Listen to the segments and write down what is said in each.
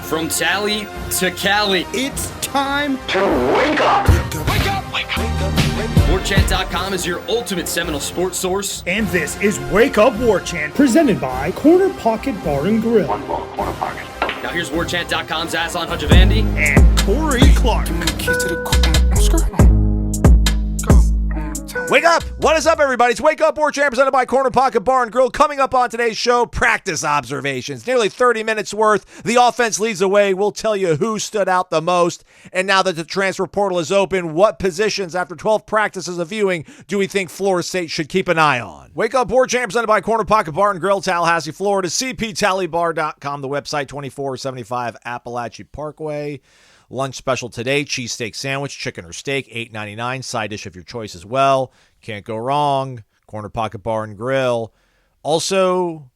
From Tally to Cali, It's time to wake up. Wake up! Wake up! Warchant.com is your ultimate Seminole sports source. And this is Wake Up Warchant, presented by Corner Pocket Bar and Grill. One more corner pocket. Now here's Warchant.com's Aslan Hajavandi. And Corey Clark. Wake up! What is up, everybody? It's Wake Up Warchant, presented by Corner Pocket Bar and Grill. Coming up on today's show, practice observations. Nearly 30 minutes worth. The offense leads the way. We'll tell you who stood out the most. And now that the transfer portal is open, what positions after 12 practices of viewing do we think Florida State should keep an eye on? Wake Up Warchant, presented by Corner Pocket Bar and Grill, Tallahassee, Florida. CPTallybar.com, the website, 2475 Appalachia Parkway. Lunch special today, cheesesteak sandwich, chicken or steak, $8.99. Side dish of your choice as well. Can't go wrong. Corner Pocket Bar and Grill. Also,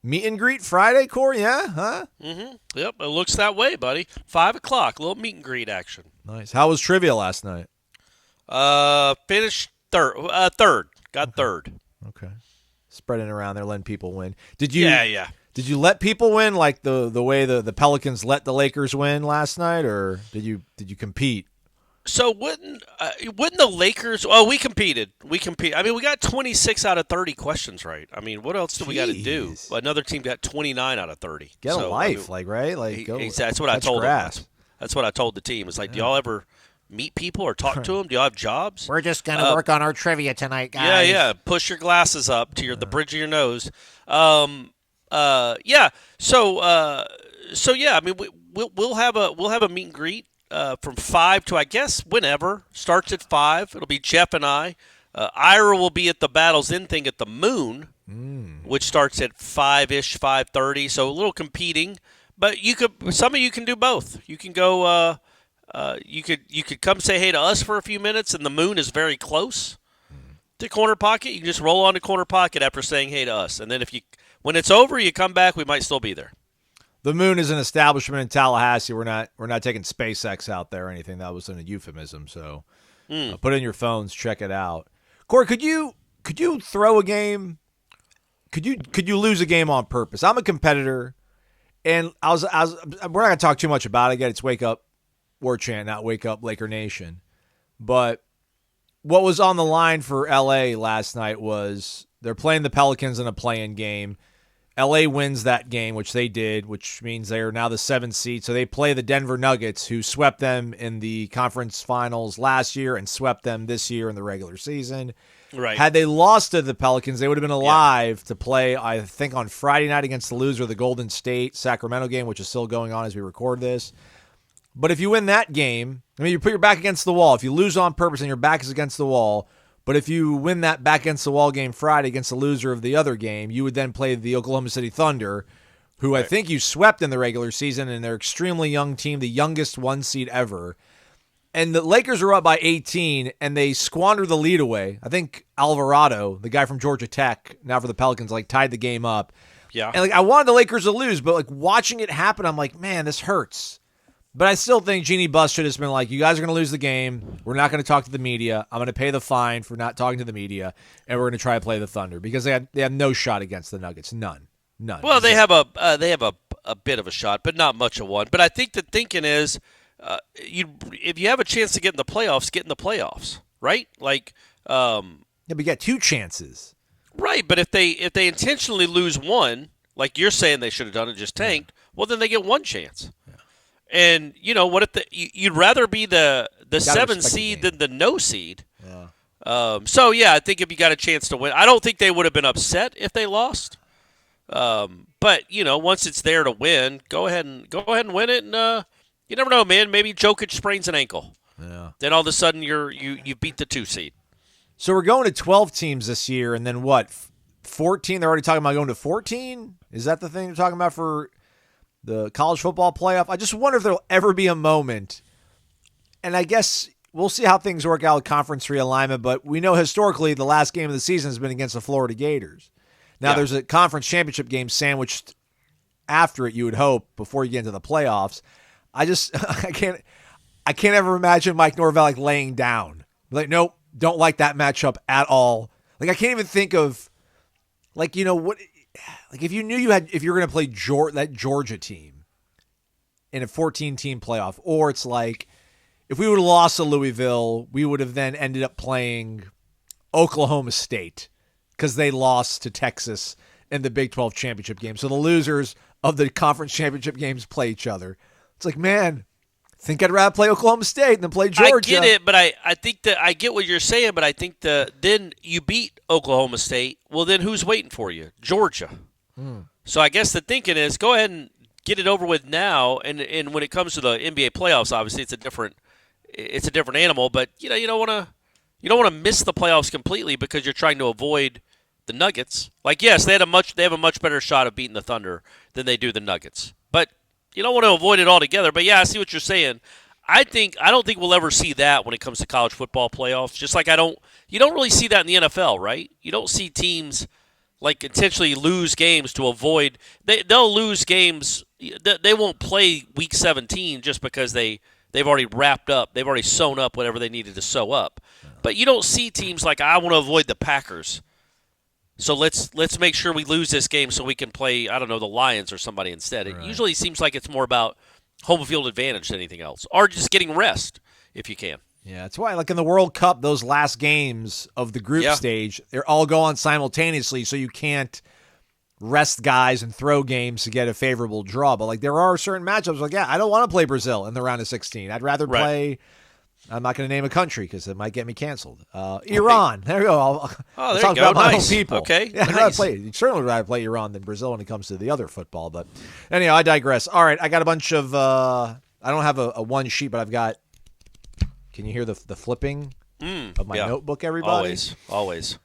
meet and greet Friday, Corey, yeah? Huh? Mm-hmm. Yep, it looks that way, buddy. 5 o'clock, little meet and greet action. Nice. How was trivia last night? Finished third. Got third. Okay. Spreading around there, letting people win. Did you? Yeah. Did you let people win like the way the Pelicans let the Lakers win last night, or did you compete? So wouldn't the Lakers? Oh, we competed. I mean, we got 26 out of 30 questions right. I mean, what else do we got to do? Another team got 29 out of 30. Get a life, right? Go. That's what I told them. That's what I told the team. It's like, do y'all ever meet people or talk to them? Do y'all have jobs? We're just gonna work on our trivia tonight, guys. Yeah. Push your glasses up to the bridge of your nose. Yeah. So yeah. I mean, we'll have a meet and greet from 5 to, I guess, whenever. Starts at 5. It'll be Jeff and I. Ira will be at the Battles In thing at the Moon, which starts at 5-ish, 5:30. So a little competing, but some of you can do both. You can go. You could come say hey to us for a few minutes, and the Moon is very close to Corner Pocket. You can just roll on to Corner Pocket after saying hey to us, and then when it's over, you come back. We might still be there. The Moon is an establishment in Tallahassee. We're not taking SpaceX out there or anything. That was a euphemism. So put it in your phones, check it out. Corey, could you throw a game? Could you lose a game on purpose? I'm a competitor, and we're not gonna talk too much about it. Again, it's Wake Up Warchant, not Wake Up Laker Nation. But what was on the line for LA last night was they're playing the Pelicans in a play-in game. LA wins that game, which they did, which means they are now the 7th seed. So they play the Denver Nuggets, who swept them in the conference finals last year and swept them this year in the regular season. Right. Had they lost to the Pelicans, they would have been alive to play, I think, on Friday night against the loser of the Golden State-Sacramento game, which is still going on as we record this. But if you win that game, I mean, you put your back against the wall. If you lose on purpose and your back is against the wall, but if you win that back against the wall game Friday against the loser of the other game, you would then play the Oklahoma City Thunder, who I think you swept in the regular season, and they're an extremely young team, the youngest 1 seed ever. And the Lakers are up by 18, and they squander the lead away. I think Alvarado, the guy from Georgia Tech, now for the Pelicans, tied the game up. Yeah. And I wanted the Lakers to lose, but watching it happen, I'm like, man, this hurts. But I still think Jeannie Buss should have been like, you guys are going to lose the game. We're not going to talk to the media. I'm going to pay the fine for not talking to the media, and we're going to try to play the Thunder because they have no shot against the Nuggets. None. Well, they have a bit of a shot, but not much of one. But I think the thinking is, if you have a chance to get in the playoffs, get in the playoffs, right? Yeah, but you got 2 chances. Right, but if they intentionally lose one, like you're saying they should have done and just tanked, well, then they get 1 chance. And, what if you'd rather be the 7 seed than the no seed? Yeah. So, yeah, I think if you got a chance to win, I don't think they would have been upset if they lost. But, once it's there to win, go ahead and win it. And you never know, man. Maybe Jokic sprains an ankle. Yeah. Then all of a sudden you beat the 2 seed. So we're going to 12 teams this year, and then what? 14? They're already talking about going to 14? Is that the thing they're talking about for the college football playoff? I just wonder if there'll ever be a moment, and I guess we'll see how things work out with conference realignment, but we know historically the last game of the season has been against the Florida Gators. Now there's a conference championship game sandwiched after it, you would hope, before you get into the playoffs. I can't ever imagine Mike Norvell laying down. Nope, don't like that matchup at all. I can't even think of what. If you knew if you were going to play that Georgia team, in a 14-team playoff, or it's like if we would have lost to Louisville, we would have then ended up playing Oklahoma State because they lost to Texas in the Big 12 championship game. So the losers of the conference championship games play each other. It's like, man, I think I'd rather play Oklahoma State than play Georgia. I get it, but I think that I get what you're saying, but I think then you beat Oklahoma State. Well, then who's waiting for you? Georgia. So I guess the thinking is go ahead and get it over with now. And when it comes to the NBA playoffs, obviously it's a different animal. But you don't want to miss the playoffs completely because you're trying to avoid the Nuggets. Like, yes, they have a much better shot of beating the Thunder than they do the Nuggets. But you don't want to avoid it altogether. But yeah, I see what you're saying. I don't think we'll ever see that when it comes to college football playoffs. Just like you don't really see that in the NFL, right? You don't see teams like intentionally lose games to avoid. They'll lose games. They won't play Week 17 just because they've already wrapped up. They've already sewn up whatever they needed to sew up. But you don't see teams like, I want to avoid the Packers, so let's make sure we lose this game so we can play, I don't know, the Lions or somebody instead. It usually seems like it's more about home field advantage than anything else, or just getting rest if you can. Yeah, that's why, like in the World Cup, those last games of the group stage, they're all go on simultaneously, so you can't rest guys and throw games to get a favorable draw. But like there are certain matchups, like, I don't want to play Brazil in the round of 16. I'd rather play, I'm not going to name a country because it might get me canceled. Iran. There you go. I'll there talk you go. about my own Nice. people. Okay, Yeah, nice. You'd certainly rather play Iran than Brazil when it comes to the other football. But anyhow, I digress. All right, I got a bunch of, I don't have a one sheet, but I've got, can you hear the flipping of my notebook, everybody? Always.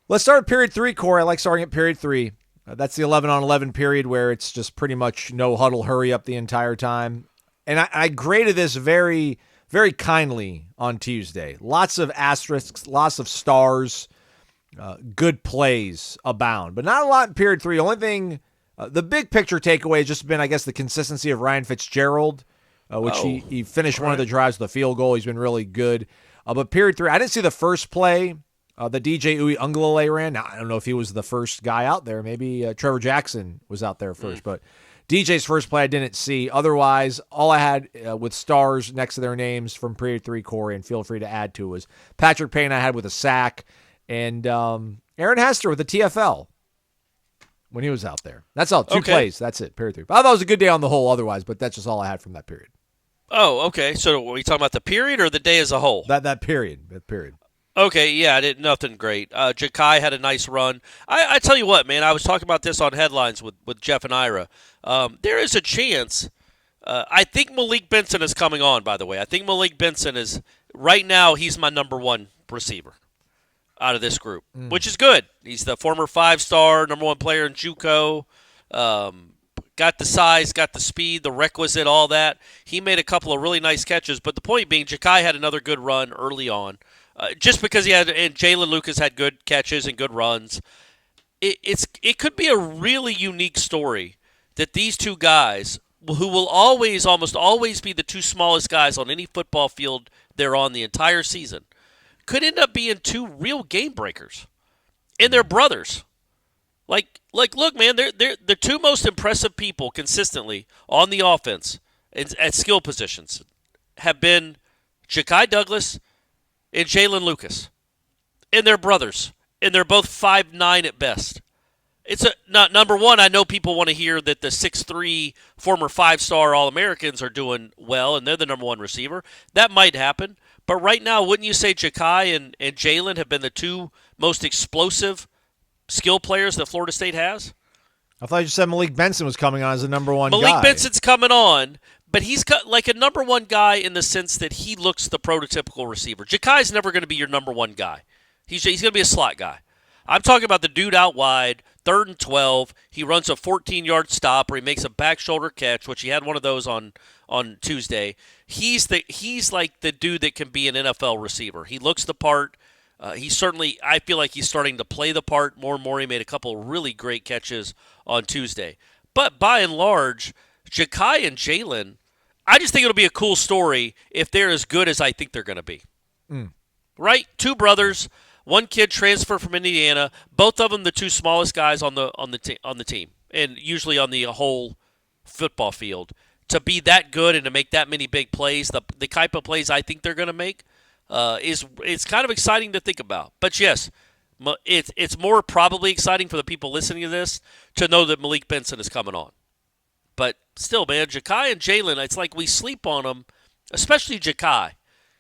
Let's start at period 3, Corey. I like starting at period 3. That's the 11-on-11 period where it's just pretty much no huddle, hurry up the entire time. And I graded this very, very kindly on Tuesday. Lots of asterisks, lots of stars, good plays abound. But not a lot in period 3. The only thing, the big picture takeaway has just been, I guess, the consistency of Ryan Fitzgerald, which he finished one of the drives with a field goal. He's been really good. But period 3, I didn't see the first play the DJ Uiagalelei ran. Now, I don't know if he was the first guy out there. Maybe Trevor Jackson was out there first. But DJ's first play I didn't see. Otherwise, all I had with stars next to their names from period 3, Corey, and feel free to add to, was Patrick Payne I had with a sack, and Aaron Hester with a TFL when he was out there. That's all. 2 plays. That's it, period 3. But I thought it was a good day on the whole otherwise, but that's just all I had from that period. Oh, okay. So are we talking about the period or the day as a whole? That period. That period. Okay, yeah, nothing great. Ja'Kai had a nice run. I tell you what, man, I was talking about this on Headlines with Jeff and Ira. There is a chance. I think Malik Benson is coming on, by the way. I think Malik Benson is, right now, he's my number 1 receiver out of this group, which is good. He's the former 5-star, number 1 player in JUCO. Got the size, got the speed, the requisite, all that. He made a couple of really nice catches, but the point being, Ja'Kai had another good run early on. Just because and Jalen Lucas had good catches and good runs, it could be a really unique story that these 2 guys, who will almost always be the 2 smallest guys on any football field they're on the entire season, could end up being 2 real game breakers, and they're brothers. Like, look, man, they're the 2 most impressive people consistently on the offense at skill positions have been Ja'Kai Douglas and Jalen Lucas, and they're brothers, and they're both 5'9" at best. It's number 1. I know people want to hear that the 6'3" former 5-star All-Americans are doing well, and they're the number 1 receiver. That might happen, but right now, wouldn't you say Ja'Kai and Jalen have been the 2 most explosive skill players that Florida State has? I thought you said Malik Benson was coming on as the number 1 guy. Malik Benson's coming on. But he's got like a number 1 guy in the sense that he looks the prototypical receiver. Ja'Kai's never going to be your number 1 guy. He's going to be a slot guy. I'm talking about the dude out wide, 3rd and 12. He runs a 14-yard stop, or he makes a back shoulder catch, which he had one of those on Tuesday. He's like the dude that can be an NFL receiver. He looks the part. I feel like he's starting to play the part more and more. He made a couple of really great catches on Tuesday. But by and large, Ja'Kai and Jalen, I just think it'll be a cool story if they're as good as I think they're going to be. Right? 2 brothers, 1 kid transfer from Indiana, both of them the 2 smallest guys on the team, and usually on the whole football field. to be that good and to make that many big plays, the type of plays I think they're going to make, it's kind of exciting to think about. But yes, it's more probably exciting for the people listening to this to know that Malik Benson is coming on. But still, man, Ja'Kai and Jalen, it's like we sleep on them, especially Ja'Kai.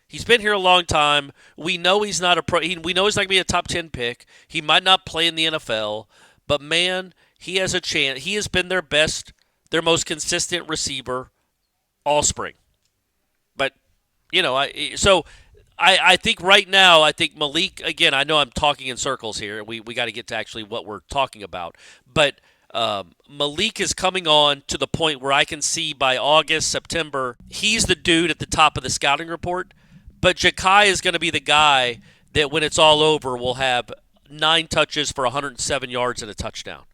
He's been here a long time. We know he's not a pro. We know he's not going to be a top 10 pick. He might not play in the NFL, but man, he has a chance. He has been their most consistent receiver all spring. But I think right now, I think Malik, again, I know I'm talking in circles here. We got to get to actually what we're talking about. But Malik is coming on to the point where I can see by August, September, he's the dude at the top of the scouting report. But Ja'Kai is going to be the guy that when it's all over will have 9 touches for 107 yards and a touchdown.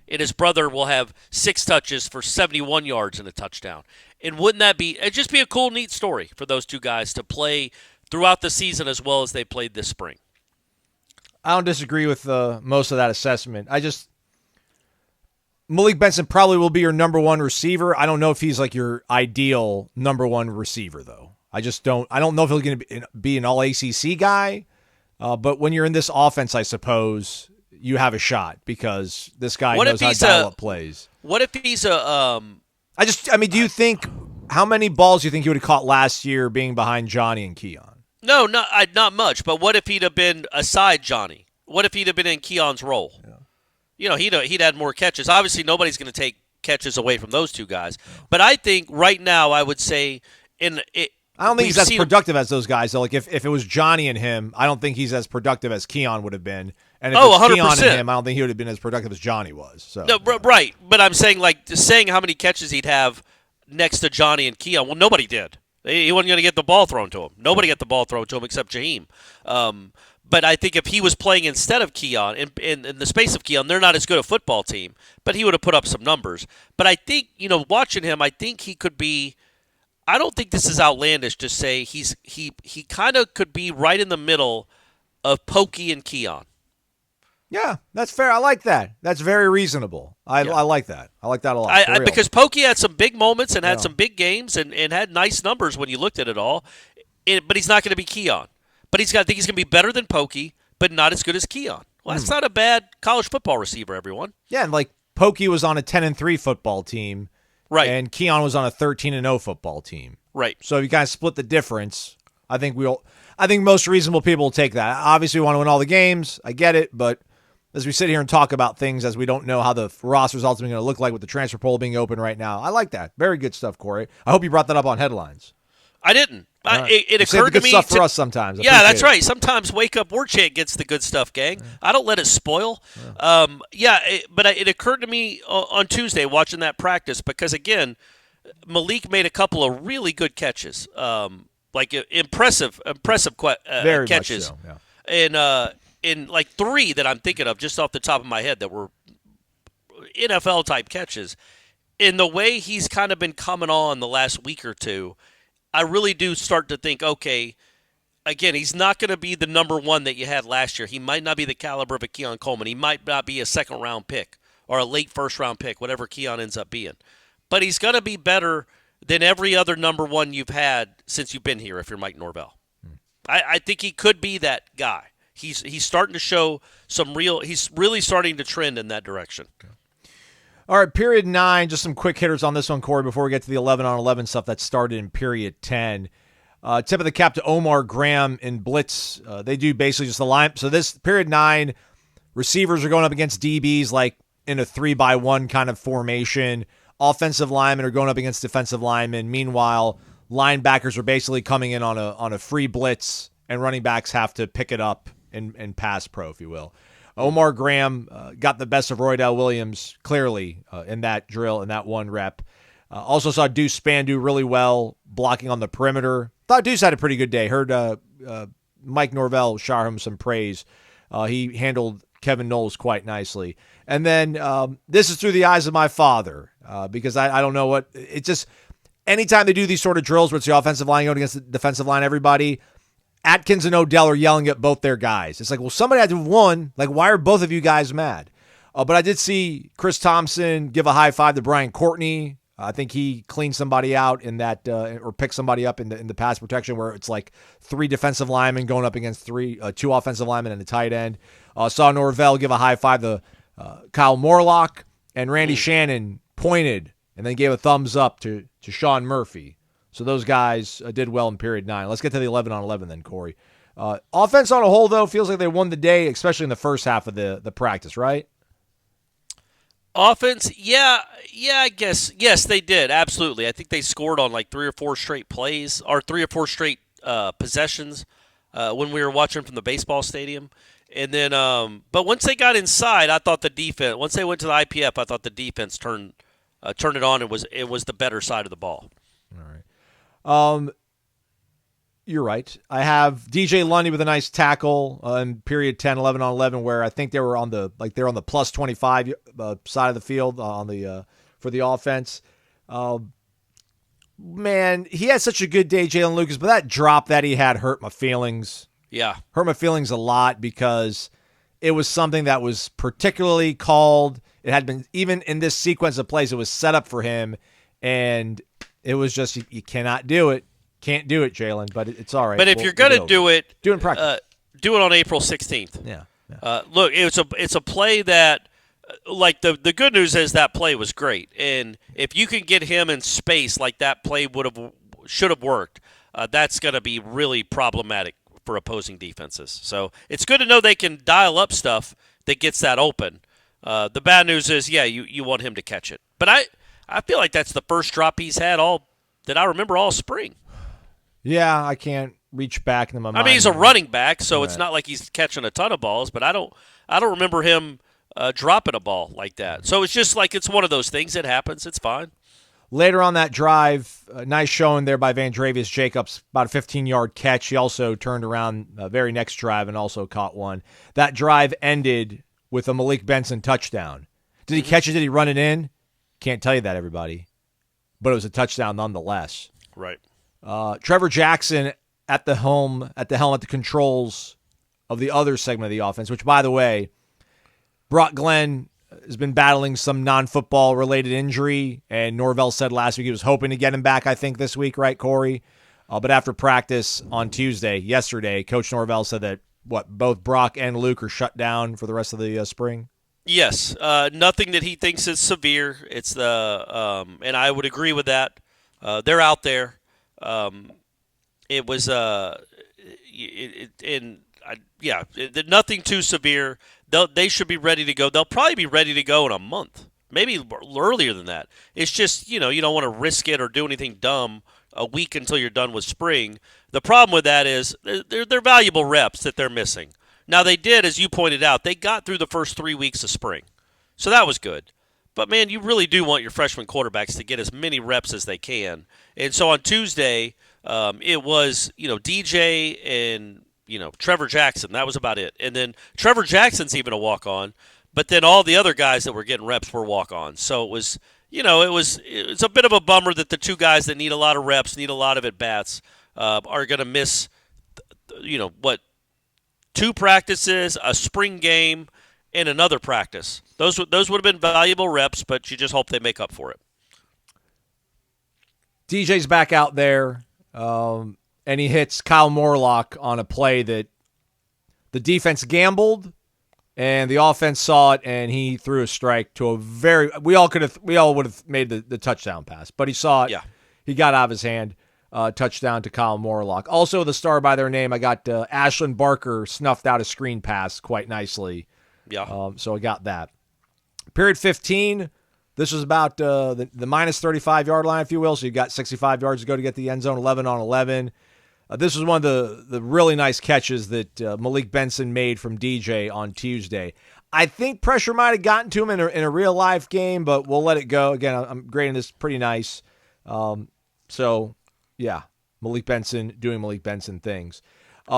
And his brother will have 6 touches for 71 yards and a touchdown. And wouldn't that be – it'd just be a cool, neat story for those two guys to play throughout the season as well as they played this spring. I don't disagree with most of that assessment. Malik Benson probably will be your number one receiver. I don't know if he's like your ideal number one receiver, though. I don't know if he's going to be an all-ACC guy, but when you're in this offense, I suppose you have a shot because this guy knows how to dial up plays. What if he's a do you think how many balls do you think he would have caught last year being behind Johnny and Keon? No, not much. But what if he'd have been aside Johnny? What if he'd have been in Keon's role? Yeah. He'd had more catches. Obviously, nobody's going to take catches away from those two guys. But I think right now, I would say I don't think he's as productive as those guys. So, like if it was Johnny and him, I don't think he's as productive as Keon would have been. And if it's 100%. Keon and him, I don't think he would have been as productive as Johnny was. So no, right. But I'm saying saying how many catches he'd have next to Johnny and Keon. Well, nobody did. He wasn't going to get the ball thrown to him. Nobody got the ball thrown to him except Jaheim. But I think if he was playing instead of Keon, in the space of Keon, they're not as good a football team, but he would have put up some numbers. But I think, watching him, I think he could be – I don't think this is outlandish to say he kind of could be right in the middle of Pokey and Keon. Yeah, that's fair. I like that. That's very reasonable. I like that. I like that a lot. Because Pokey had some big moments and had some big games and had nice numbers when you looked at it all. But he's not going to be Keon. But I think he's going to be better than Pokey, but not as good as Keon. Well, that's not a bad college football receiver, everyone. Yeah, and Pokey was on a 10-3 football team. Right. And Keon was on a 13-0 football team. Right. So if you kind of split the difference, I think most reasonable people will take that. Obviously, we want to win all the games. I get it, but as we sit here and talk about things as we don't know how the roster's ultimately going to look like with the transfer portal being open right now, I like that. Very good stuff, Corey. I hope you brought that up on headlines. I didn't. It occurred to good me. Stuff for us sometimes. Yeah, that's right. Sometimes Wake Up Warchant gets the good stuff, gang. Yeah. I don't let it spoil. Yeah. But it occurred to me on Tuesday watching that practice because, Malik made a couple of really good catches, impressive Very catches. much so, yeah. And 3 that I'm thinking of just off the top of my head that were NFL type catches. In the way he's kind of been coming on the last week or two, I really do start to think, okay, again, he's not going to be the number one that you had last year. He might not be the caliber of a Keon Coleman. He might not be a second-round pick or a late first-round pick, whatever Keon ends up being. But he's going to be better than every other number one you've had since you've been here if you're Mike Norvell. I think he could be that guy. He's starting to show he's really starting to trend in that direction. Okay. All right, period 9, just some quick hitters on this one, Corey, before we get to the 11-on-11 stuff that started in period 10. Tip of the cap to Omar Graham in blitz. They do basically just the line. So this period 9, receivers are going up against DBs like in a 3-by-1 kind of formation. Offensive linemen are going up against defensive linemen. Meanwhile, linebackers are basically coming in on a free blitz, and running backs have to pick it up and pass pro, if you will. Omar Graham got the best of Roydell Williams clearly in that drill, in that one rep. Also saw Deuce Spann do really well blocking on the perimeter. Thought Deuce had a pretty good day. Heard Mike Norvell shower him some praise. He handled Kevin Noles quite nicely. And then this is through the eyes of my father because I don't know what – it's just anytime they do these sort of drills where it's the offensive line going against the defensive line, everybody – Atkins and Odell are yelling at both their guys. It's like, well, somebody had to have won. Like, why are both of you guys mad? But I did see Chris Thompson give a high five to Brian Courtney. I think he cleaned somebody out in that, or picked somebody up in the pass protection where it's like 3 defensive linemen going up against 2 offensive linemen and a tight end. Saw Norvell give a high five to Kyle Morlock, and Randy Shannon pointed and then gave a thumbs up to Sean Murphy. So those guys did well in period 9. Let's get to the 11-on-11 then, Corey. Offense on a whole, though, feels like they won the day, especially in the first half of the practice, right? Offense, yeah, I guess. Yes, they did, absolutely. I think they scored on like 3 or 4 straight plays, or 3 or 4 straight possessions when we were watching from the baseball stadium. And then, but once they got inside, I thought the defense, once they went to the IPF, I thought the defense turned it on. It was the better side of the ball. All right. You're right. I have DJ Lundy with a nice tackle in period 10, 11-on-11, where I think they were on the plus 25 side of the field for the offense. Man, he had such a good day, Jalen Lucas, but that drop that he had hurt my feelings. Yeah. Hurt my feelings a lot because it was something that was particularly called. It had been, even in this sequence of plays, it was set up for him, and it was just, you cannot do it. Can't do it, Jalen, but it's all right. But if you're going to do it, do it in practice. Do it on April 16th. Yeah. Look, it's a play that, like, the good news is that play was great, and if you can get him in space like that play should have worked, that's going to be really problematic for opposing defenses. So it's good to know they can dial up stuff that gets that open. The bad news is, you want him to catch it. But I feel like that's the first drop he's had that I remember all spring. Yeah, I can't reach back into my mind. I mean, he's a running back, so It's not like he's catching a ton of balls, but I don't remember him dropping a ball like that. So it's just like, it's one of those things that happens. It's fine. Later on that drive, nice showing there by Vandravius Jacobs, about a 15-yard catch. He also turned around very next drive and also caught one. That drive ended with a Malik Benson touchdown. Did he catch it? Did he run it in? Can't tell you that, everybody. But it was a touchdown nonetheless. Right. Trevor Jackson at the helm at the controls of the other segment of the offense, which, by the way, Brock Glenn has been battling some non-football related injury, and Norvell said last week he was hoping to get him back, I think, this week, right, Corey? But after practice on yesterday, Coach Norvell said that, both Brock and Luke are shut down for the rest of the spring? Yes. Nothing that he thinks is severe. It's and I would agree with that. They're out there. It was nothing too severe. They should be ready to go. They'll probably be ready to go in a month, maybe earlier than that. It's just, you don't want to risk it or do anything dumb a week until you're done with spring. The problem with that is they're valuable reps that they're missing. Now they did, as you pointed out, they got through the first 3 weeks of spring, so that was good. But, man, you really do want your freshman quarterbacks to get as many reps as they can. And so on Tuesday, it was, DJ and, Trevor Jackson. That was about it. And then Trevor Jackson's even a walk-on, but then all the other guys that were getting reps were walk-ons. So it was, it's a bit of a bummer that the 2 guys that need a lot of reps, need a lot of at-bats, are going to miss, 2 practices, a spring game, and another practice. Those would have been valuable reps, but you just hope they make up for it. DJ's back out there, and he hits Kyle Morlock on a play that the defense gambled, and the offense saw it, and he threw a strike to we all would have made the touchdown pass, but he saw it. Yeah. He got out of his hand. Touchdown to Kyle Morlock. Also, the star by their name, I got Ashlyn Barker snuffed out a screen pass quite nicely. Yeah. So I got that. Period 15, this was about the minus 35-yard line, if you will. So you've got 65 yards to go to get the end zone, 11-on-11. This was one of the really nice catches that Malik Benson made from DJ on Tuesday. I think pressure might have gotten to him in a real-life game, but we'll let it go. Again, I'm grading this pretty nice. Yeah, Malik Benson doing Malik Benson things.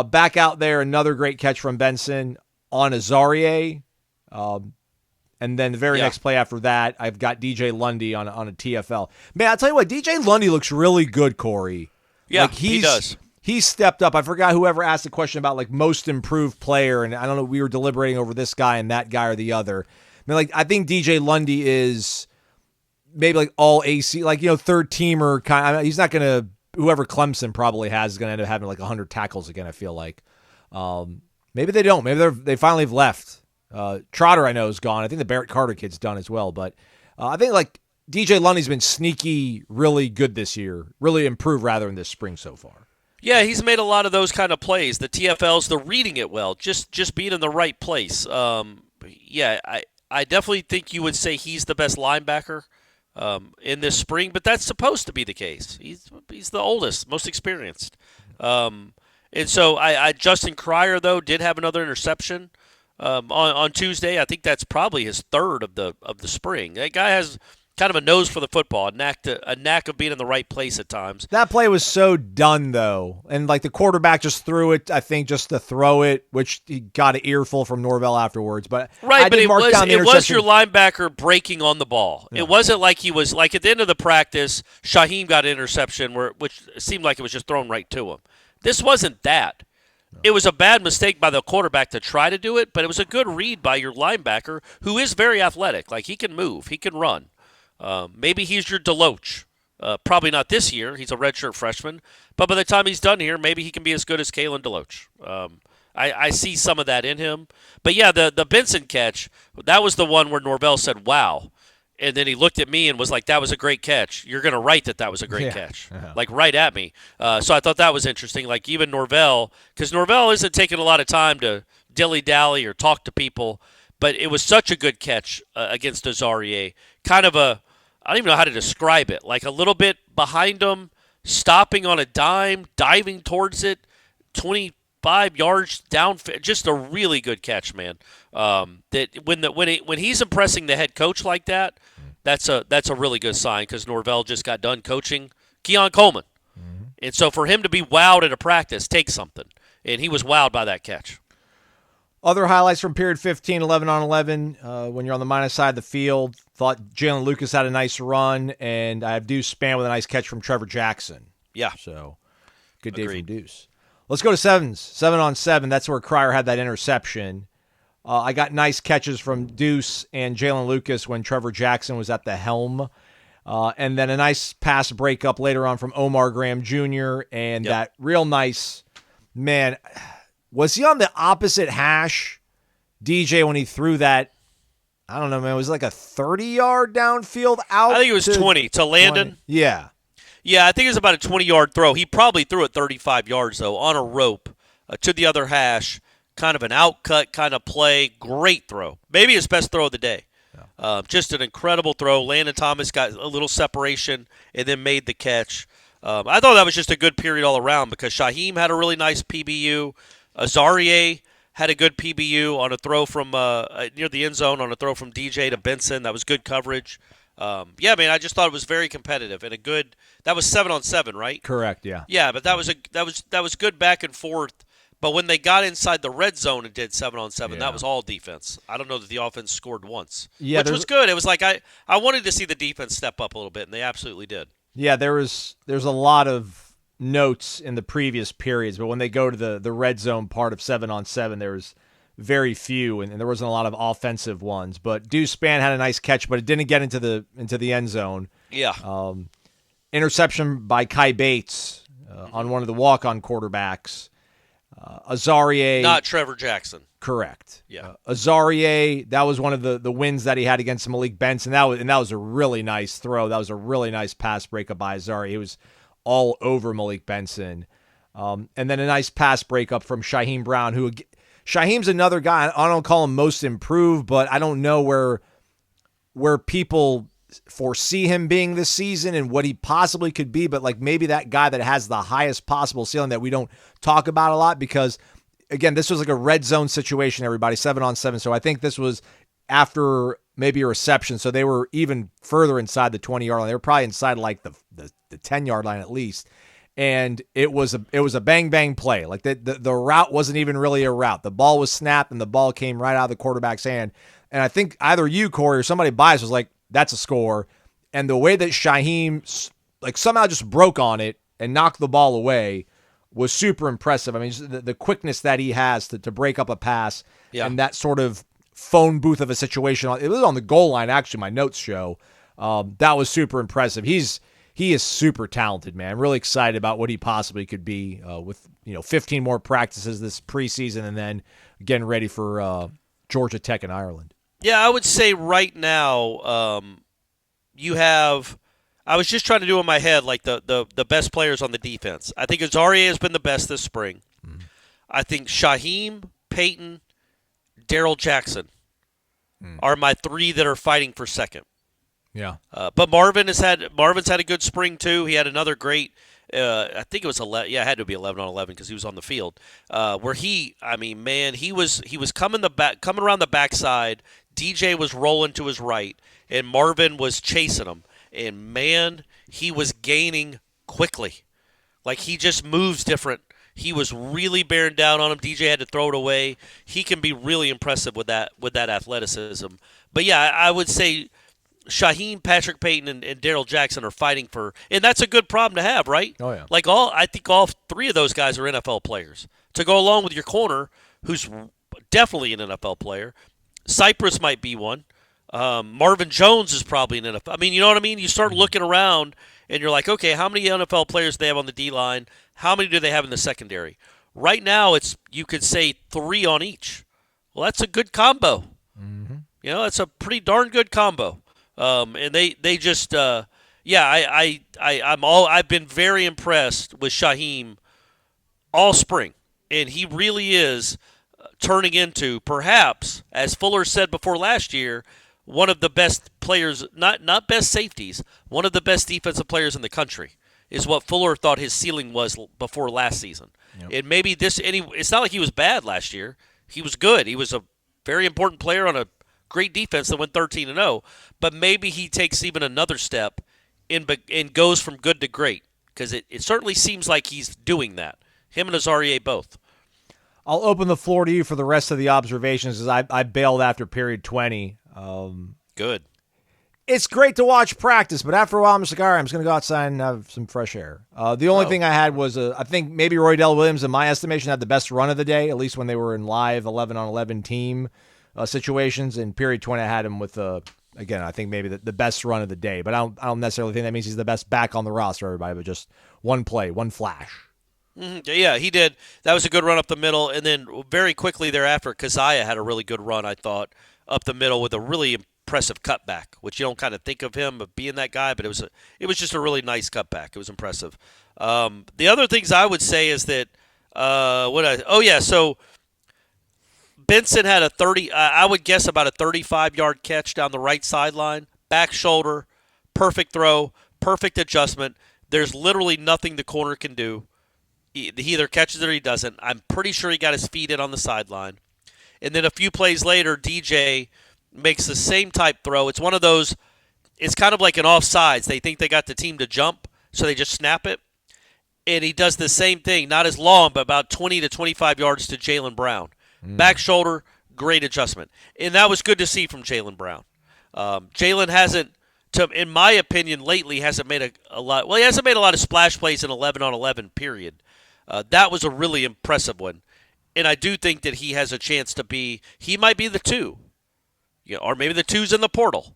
Back out there, another great catch from Benson on Azarie. And then the very next play after that, I've got DJ Lundy on a TFL. Man, I'll tell you what, DJ Lundy looks really good, Corey. Yeah, he does. He's stepped up. I forgot whoever asked the question about most improved player, and I don't know, we were deliberating over this guy and that guy or the other. I mean, I think DJ Lundy is maybe like all AC, like, third teamer kind of. He's not going to, whoever Clemson probably has is going to end up having like 100 tackles again, I feel like. Maybe they don't. Maybe they finally have left. Trotter, I know, is gone. I think the Barrett Carter kid's done as well. But I think like DJ Lundy's been sneaky, really good this year, really improved rather in this spring so far. Yeah, he's made a lot of those kind of plays. The TFLs, they're reading it well, just being in the right place. I definitely think you would say he's the best linebacker in this spring, but that's supposed to be the case. He's the oldest, most experienced. And so Justin Cryer, though, did have another interception on Tuesday. I think that's probably his third of the spring. That guy has kind of a nose for the football, a knack of being in the right place at times. That play was so done, though. And, like, the quarterback just threw it, I think, just to throw it, which he got an earful from Norvell afterwards. But right, but it was your linebacker breaking on the ball. Yeah. It wasn't like he was, like, at the end of the practice, Shaheem got an interception, which seemed like it was just thrown right to him. This wasn't that. It was a bad mistake by the quarterback to try to do it, but it was a good read by your linebacker, who is very athletic. Like, he can move. He can run. Maybe he's your Deloach. Probably not this year. He's a redshirt freshman. But by the time he's done here, maybe he can be as good as Kalen Deloach. I see some of that in him. But, yeah, the Benson catch, that was the one where Norvell said, wow. And then he looked at me and was like, that was a great catch. You're going to write that was a great catch. Like, right at me. So I thought that was interesting. Like, even Norvell, because Norvell isn't taking a lot of time to dilly-dally or talk to people, but it was such a good catch against Azarie. Kind of I don't even know how to describe it. Like a little bit behind him, stopping on a dime, diving towards it, 25 yards down. Just a really good catch, man. That when he's impressing the head coach like that, that's a really good sign, because Norvell just got done coaching Keon Coleman. Mm-hmm. And so for him to be wowed at a practice takes something. And he was wowed by that catch. Other highlights from period 15, 11 on 11, when you're on the minus side of the field. Thought Jalen Lucas had a nice run, and I have Deuce Spann with a nice catch from Trevor Jackson. Yeah. So, good day from Deuce. Let's go to sevens. 7 on 7, that's where Cryer had that interception. I got nice catches from Deuce and Jalen Lucas when Trevor Jackson was at the helm. And then a nice pass breakup later on from Omar Graham Jr. And that real nice, man, was he on the opposite hash, DJ, when he threw that? I don't know, man. It was like a 30-yard downfield out. I think it was 20 to Landon. 20. Yeah. Yeah, I think it was about a 20-yard throw. He probably threw it 35 yards, though, on a rope to the other hash. Kind of an outcut kind of play. Great throw. Maybe his best throw of the day. Yeah. Just an incredible throw. Landon Thomas got a little separation and then made the catch. I thought that was just a good period all around, because Shaheem had a really nice PBU. Azarie had a good PBU on a throw from near the end zone on a throw from DJ to Benson. That was good coverage. Yeah, man, I just thought it was very competitive and a good. That was 7 on 7, right? Correct. Yeah. Yeah, but that was good back and forth. But when they got inside the red zone and did 7 on 7, that was all defense. I don't know that the offense scored once, which was good. It was like I wanted to see the defense step up a little bit, and they absolutely did. Yeah, there's a lot of notes in the previous periods, but when they go to the red zone part of 7 on 7, there was very few, and there wasn't a lot of offensive ones. But Deuce Spann had a nice catch, but it didn't get into the end zone. Yeah. Interception by Kai Bates on one of the walk-on quarterbacks. Azarie, not Trevor Jackson. Correct. Yeah. Azarie, that was one of the wins that he had against Malik Benson. That was a really nice throw. That was a really nice pass breakup by Azarie. It was all over Malik Benson. And then a nice pass breakup from Shaheem Brown, who Shaheem's another guy. I don't call him most improved, but I don't know where people foresee him being this season and what he possibly could be, but like maybe that guy that has the highest possible ceiling that we don't talk about a lot, because again, this was like a red zone situation, everybody, 7 on 7. So I think this was after maybe a reception. So they were even further inside the 20-yard line. They were probably inside like the 10-yard line at least. And it was a bang bang play. Like the route wasn't even really a route. The ball was snapped and the ball came right out of the quarterback's hand. And I think either you, Corey, or somebody biased was like, that's a score. And the way that Shaheem like somehow just broke on it and knocked the ball away was super impressive. I mean, just the quickness that he has to break up a pass and that sort of phone booth of a situation. It was on the goal line, actually, my notes show. That was super impressive. He is super talented, man. I'm really excited about what he possibly could be with 15 more practices this preseason and then getting ready for Georgia Tech and Ireland. Yeah, I would say right now you have – I was just trying to do in my head like the best players on the defense. I think Azaria has been the best this spring. Mm-hmm. I think Shaheem, Peyton, Daryl Jackson are my three that are fighting for second. Yeah, but Marvin's had a good spring too. He had another great. I think it was 11. Yeah, it had to be 11 on 11 because he was on the field. Where he was coming around the backside. DJ was rolling to his right, and Marvin was chasing him. And man, he was gaining quickly. Like he just moves different. He was really bearing down on him. DJ had to throw it away. He can be really impressive with that athleticism. But yeah, I would say Shaheem, Patrick Payton, and Daryl Jackson are fighting for, and that's a good problem to have, right? Oh yeah. Like I think all three of those guys are NFL players. To go along with your corner, who's definitely an NFL player. Cypress might be one. Marvin Jones is probably an NFL. I mean, you know what I mean? You start looking around, and you're like, okay, how many NFL players do they have on the D-line? How many do they have in the secondary? Right now, you could say 3 on each. Well, that's a good combo. Mm-hmm. That's a pretty darn good combo. And they just, I've been very impressed with Shaheem all spring, and he really is turning into, perhaps, as Fuller said before last year, one of the best players, not best safeties, one of the best defensive players in the country is what Fuller thought his ceiling was before last season. Yep. And maybe it's not like he was bad last year. He was good. He was a very important player on a great defense that went 13-0. But maybe he takes even another step and goes from good to great because it certainly seems like he's doing that. Him and Azaria both. I'll open the floor to you for the rest of the observations as I bailed after period 20. Good. It's great to watch practice, but after a while, I'm just going to go outside and have some fresh air. The only thing I had was, I think maybe Roydell Williams, in my estimation, had the best run of the day, at least when they were in live 11-on-11 team situations. In period 20, I had him with, again, I think maybe the best run of the day. But I don't necessarily think that means he's the best back on the roster, everybody, but just one play, one flash. Mm-hmm. Yeah, he did. That was a good run up the middle. And then very quickly thereafter, Keziah had a really good run, I thought, up the middle with a really impressive cutback, which you don't kind of think of him of being that guy, but it was just a really nice cutback. It was impressive. The other things I would say is that so Benson had I would guess about a 35-yard catch down the right sideline, back shoulder, perfect throw, perfect adjustment. There's literally nothing the corner can do. He either catches it or he doesn't. I'm pretty sure he got his feet in on the sideline. And then a few plays later, DJ makes the same type throw. It's one of those, it's kind of like an offsides. They think they got the team to jump, so they just snap it. And he does the same thing, not as long, but about 20 to 25 yards to Jaylen Brown. Back shoulder, great adjustment. And that was good to see from Jaylen Brown. Jaylen hasn't, in my opinion, lately hasn't made a lot. Well, he hasn't made a lot of splash plays in 11-on-11, period. That was a really impressive one. And I do think that he has a chance to be, he might be the 2. Or maybe the 2's in the portal.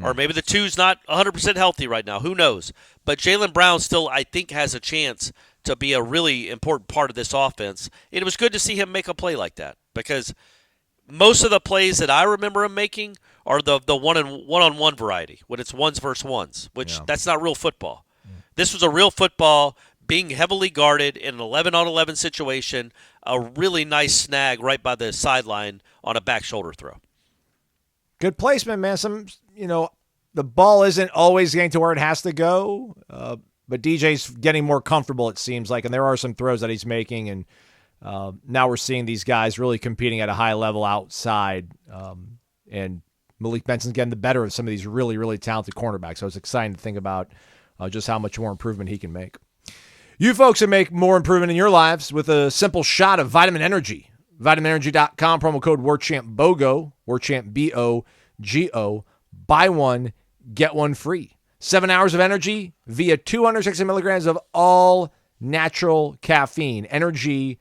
Or maybe the 2's not 100% healthy right now. Who knows? But Jaylen Brown still, I think, has a chance to be a really important part of this offense. And it was good to see him make a play like that because most of the plays that I remember him making are the one-on-one variety, when it's ones versus ones, which that's not real football. This was a real football, being heavily guarded in an 11-on-11 situation, a really nice snag right by the sideline on a back shoulder throw. Good placement, man. The ball isn't always getting to where it has to go, but DJ's getting more comfortable, it seems like, and there are some throws that he's making, and now we're seeing these guys really competing at a high level outside, and Malik Benson's getting the better of some of these really, really talented cornerbacks, so it's exciting to think about just how much more improvement he can make. You folks can make more improvement in your lives with a simple shot of Vitamin Energy. VitaminEnergy.com, promo code WarChant BOGO, WarChant BOGO. Buy one, get one free. 7 hours of energy via 260 milligrams of all natural caffeine. Energy,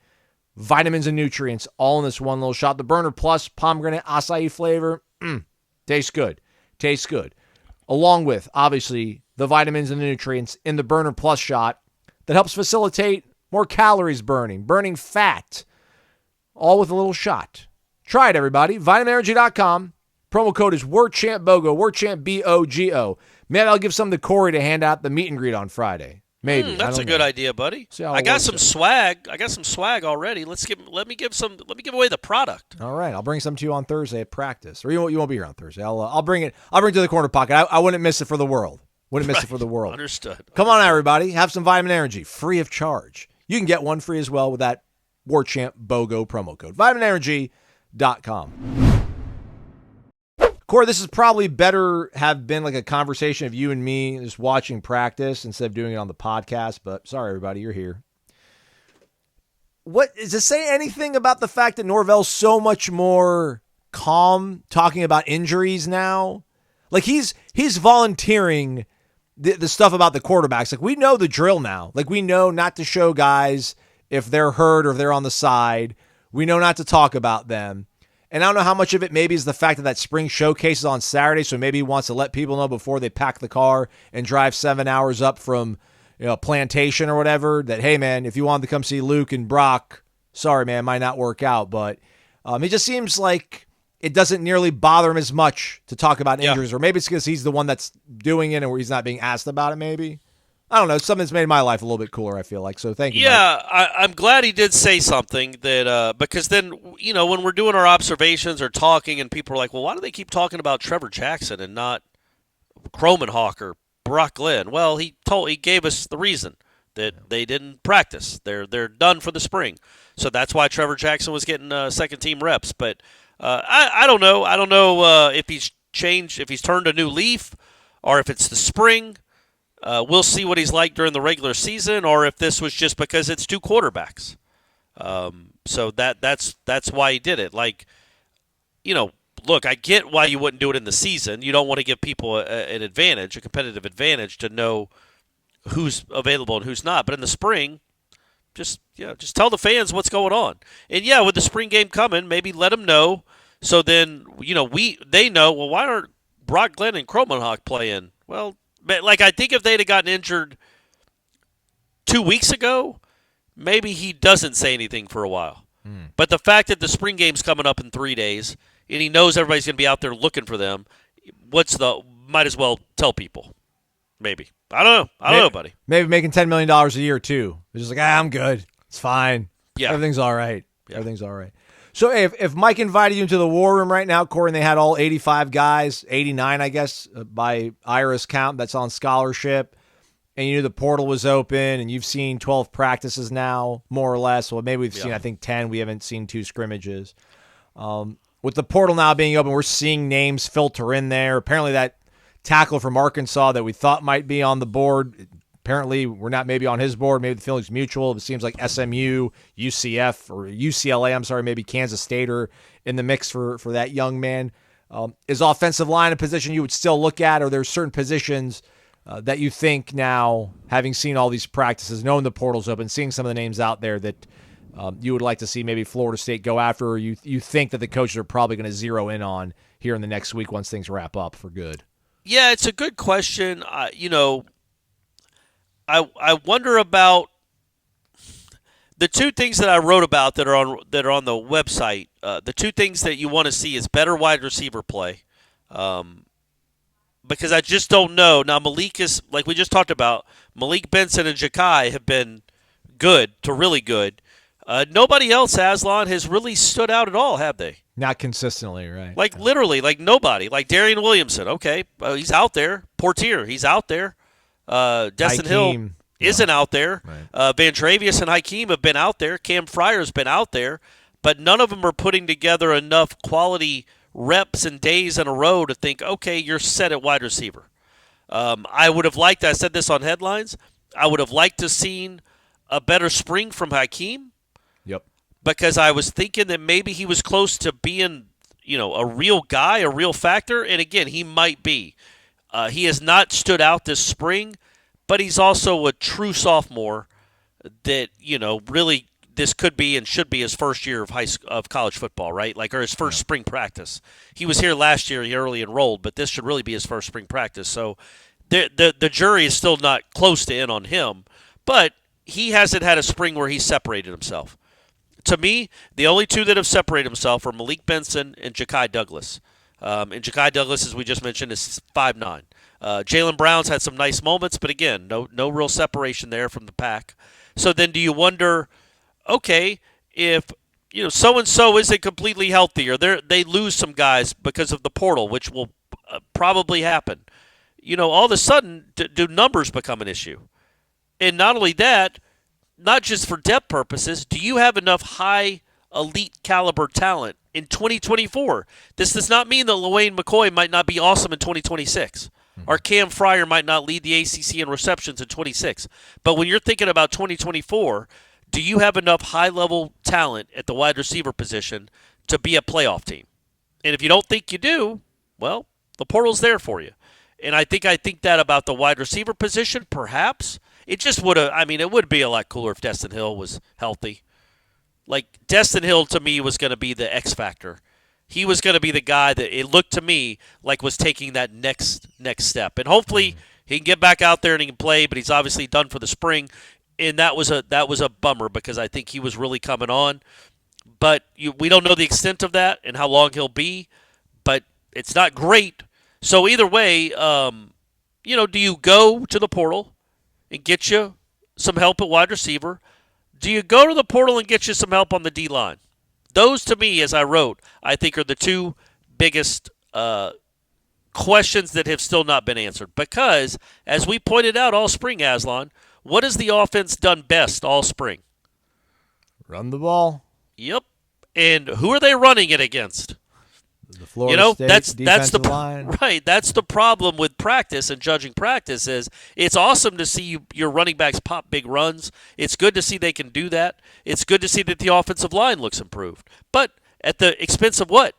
vitamins, and nutrients all in this one little shot. The Burner Plus pomegranate acai flavor. Tastes good. Tastes good. along with, obviously, the vitamins and the nutrients in the Burner Plus shot that helps facilitate more calories burning fat, all with a little shot. Try it, everybody. VitaminEnergy.com. Promo code is WarChantBOGO, WarChant BOGO. Maybe I'll give some to Corey to hand out the meet and greet on Friday. Maybe. That's a good idea, buddy. I got some swag. I got some swag already. Let me give away the product. All right, I'll bring some to you on Thursday at practice. Or you won't be here on Thursday. I'll bring it. I'll bring it to the corner pocket. I wouldn't miss it for the world. Wouldn't miss it for the world. Understood. Come on, everybody. Have some Vitamin Energy free of charge. You can get one free as well with that WarChant BOGO promo code. VitaminEnergy.com. Corey, this is probably better have been like a conversation of you and me just watching practice instead of doing it on the podcast, but sorry, everybody, you're here. What does it say anything about the fact that Norvell's so much more calm talking about injuries now? Like he's volunteering the stuff about the quarterbacks. Like we know the drill now. Like we know not to show guys if they're hurt or if they're on the side. We know not to talk about them. And I don't know how much of it maybe is the fact that spring showcase is on Saturday, so maybe he wants to let people know before they pack the car and drive 7 hours up from Plantation or whatever that, hey, man, if you wanted to come see Luke and Brock, sorry, man, might not work out. But it just seems like it doesn't nearly bother him as much to talk about injuries, or maybe it's because he's the one that's doing it and where he's not being asked about it maybe. I don't know. Something's made my life a little bit cooler, I feel like. So thank you. Yeah, I'm glad he did say something that because then, when we're doing our observations or talking and people are like, well, why do they keep talking about Trevor Jackson and not Kromenhoek or Brock Glenn? Well, he gave us the reason that they didn't practice. They're done for the spring. So that's why Trevor Jackson was getting second team reps. But I don't know. I don't know if he's changed, if he's turned a new leaf or if it's the spring. We'll see what he's like during the regular season, or if this was just because it's two quarterbacks. So that's why he did it. Like, look, I get why you wouldn't do it in the season. You don't want to give people an advantage, a competitive advantage, to know who's available and who's not. But in the spring, just tell the fans what's going on. And with the spring game coming, maybe let them know. So then they know. Well, why aren't Brock Glenn and Kromenhoek playing? Well. But I think if they'd have gotten injured 2 weeks ago, maybe he doesn't say anything for a while. But the fact that the spring game's coming up in 3 days, and he knows everybody's going to be out there looking for them, might as well tell people. Maybe. I don't know, buddy. Maybe making $10 million a year, too. It's just like, I'm good. It's fine. Yeah. Everything's all right. Yeah. Everything's all right. So if Mike invited you into the war room right now, Corey, and they had all 85 guys, 89, I guess, by Ira's count, that's on scholarship, and you knew the portal was open, and you've seen 12 practices now, more or less. Well, maybe we've seen, I think, 10. We haven't seen 2 scrimmages. With the portal now being open, we're seeing names filter in there. Apparently that tackle from Arkansas that we thought might be on the board, apparently we're not maybe on his board. Maybe the feeling's mutual. It seems like SMU, UCF, or UCLA, maybe Kansas State are in the mix for that young man. Is offensive line a position you would still look at, or there's certain positions that you think now, having seen all these practices, knowing the portal's open, seeing some of the names out there that you would like to see maybe Florida State go after, or you think that the coaches are probably going to zero in on here in the next week once things wrap up for good? Yeah, it's a good question. I wonder about the 2 things that I wrote about that are on the website. The 2 things that you want to see is better wide receiver play, because I just don't know. Now Malik is, like we just talked about, Malik Benson and Ja'Kai have been good to really good. Nobody else, Aslan, has really stood out at all, have they? Not consistently, right? Literally, nobody. Like Darian Williamson, okay, he's out there. Portier, he's out there. Destin Hill isn't out there. Right. Van Travius and Hakeem have been out there. Cam Fryer's been out there. But none of them are putting together enough quality reps and days in a row to think, okay, you're set at wide receiver. I would have liked, I said this on headlines, I would have liked to seen a better spring from Hakeem. Yep. Because I was thinking that maybe he was close to being, a real guy, a real factor. And again, he might be. He has not stood out this spring, but he's also a true sophomore that, really this could be and should be his first year of college football, right? Like, or his first spring practice. He was here last year. He early enrolled, but this should really be his first spring practice. So the jury is still not close to in on him, but he hasn't had a spring where he separated himself. To me, the only two that have separated himself are Malik Benson and Ja'Kai Douglas. And Ja'Kai Douglas, as we just mentioned, is 5'9". Jalen Brown's had some nice moments, but again, no real separation there from the pack. So then do you wonder, okay, if so-and-so isn't completely healthy or they lose some guys because of the portal, which will probably happen, all of a sudden do numbers become an issue? And not only that, not just for depth purposes, do you have enough high elite caliber talent in 2024? This does not mean that LaWayne McCoy might not be awesome in 2026. Or Cam Fryer might not lead the ACC in receptions in 26. But when you're thinking about 2024, do you have enough high-level talent at the wide receiver position to be a playoff team? And if you don't think you do, well, the portal's there for you. And I think that about the wide receiver position, perhaps. It just would have, it would be a lot cooler if Destin Hill was healthy. Like, Destin Hill, to me, was going to be the X factor. He was going to be the guy that it looked to me like was taking that next step. And hopefully he can get back out there and he can play, but he's obviously done for the spring. And that was a bummer because I think he was really coming on. But we don't know the extent of that and how long he'll be, but it's not great. So either way, do you go to the portal and get you some help at wide receiver? Do you go to the portal and get you some help on the D-line? Those, to me, as I wrote, I think are the two biggest questions that have still not been answered. Because, as we pointed out all spring, Aslan, what has the offense done best all spring? Run the ball. Yep. And who are they running it against? The Florida State that's defensive the line. Right. That's the problem with practice and judging practice is it's awesome to see your running backs pop big runs. It's good to see they can do that. It's good to see that the offensive line looks improved. But at the expense of what?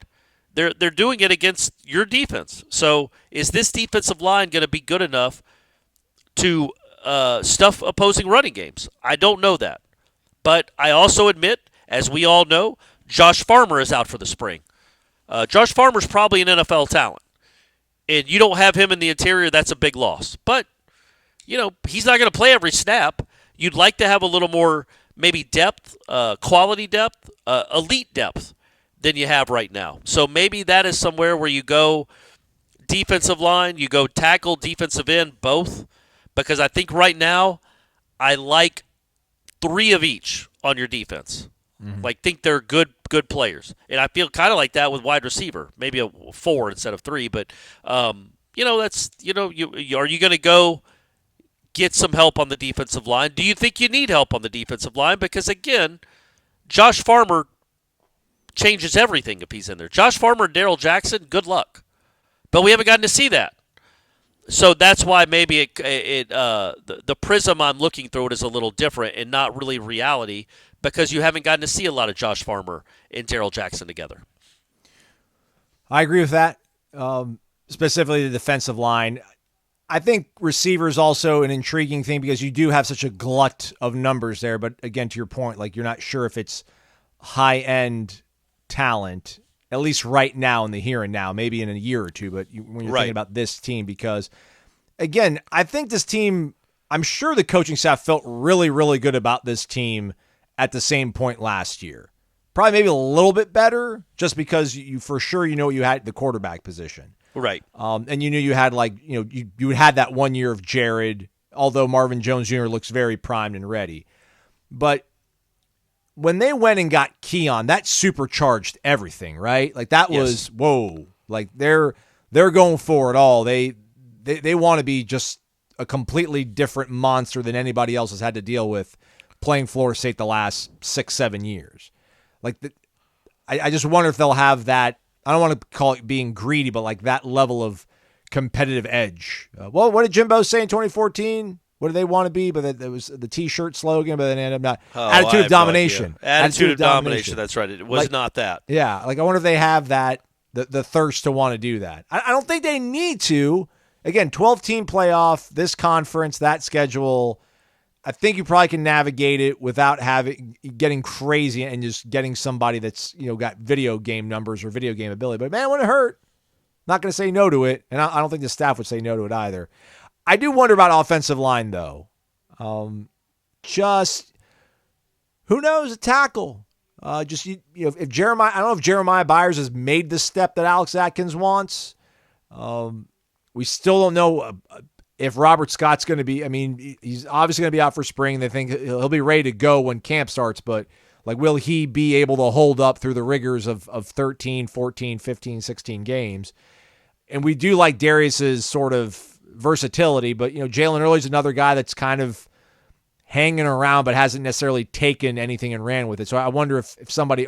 They're doing it against your defense. So is this defensive line going to be good enough to stuff opposing running games? I don't know that. But I also admit, as we all know, Josh Farmer is out for the spring. Josh Farmer's probably an NFL talent. And you don't have him in the interior, that's a big loss. But, he's not going to play every snap. You'd like to have a little more maybe depth, quality depth, elite depth than you have right now. So maybe that is somewhere where you go defensive line, you go tackle, defensive end, both. Because I think right now I like 3 of each on your defense. Mm-hmm. Think they're good players. And I feel kind of like that with wide receiver, maybe a 4 instead of 3. But, that's, are you going to go get some help on the defensive line? Do you think you need help on the defensive line? Because, again, Josh Farmer changes everything if he's in there. Josh Farmer and Darrell Jackson, good luck. But we haven't gotten to see that. So that's why maybe the prism I'm looking through it is a little different and not really reality because you haven't gotten to see a lot of Josh Farmer and Darrell Jackson together. I agree with that, specifically the defensive line. I think receiver is also an intriguing thing because you do have such a glut of numbers there. But again, to your point, you're not sure if it's high-end talent, at least right now in the here and now, maybe in a year or two. But when you're thinking about this team, because, again, I think this team, I'm sure the coaching staff felt really, really good about this team at the same point last year. Probably maybe a little bit better just because you for sure what you had at the quarterback position. Right. And you knew you had you had that 1 year of Jared, although Marvin Jones Jr. looks very primed and ready. But when they went and got Keon, that supercharged everything, right? That was whoa. They're going for it all. They want to be just a completely different monster than anybody else has had to deal with playing Florida State the last 6-7 years. I just wonder if they'll have that. I don't want to call it being greedy, but that level of competitive edge. What did Jimbo say in 2014? What do they want to be? But it was the T-shirt slogan, but then ended up not. Attitude of domination. Attitude of domination. That's right. It was not that. Yeah. I wonder if they have that, the thirst to want to do that. I don't think they need to. Again, 12-team playoff, this conference, that schedule. I think you probably can navigate it without getting crazy and just getting somebody that's got video game numbers or video game ability. But man, when it hurt, not going to say no to it, and I don't think the staff would say no to it either. I do wonder about offensive line though. Just who knows, a tackle. If Jeremiah, I don't know if Jeremiah Byers has made the step that Alex Atkins wants. We still don't know if Robert Scott's going to be. I mean, he's obviously going to be out for spring. They think he'll be ready to go when camp starts, but will he be able to hold up through the rigors of 13, 14, 15, 16 games? And we do like Darius's sort of versatility, but Jalen Early's another guy that's kind of hanging around but hasn't necessarily taken anything and ran with it. So I wonder if somebody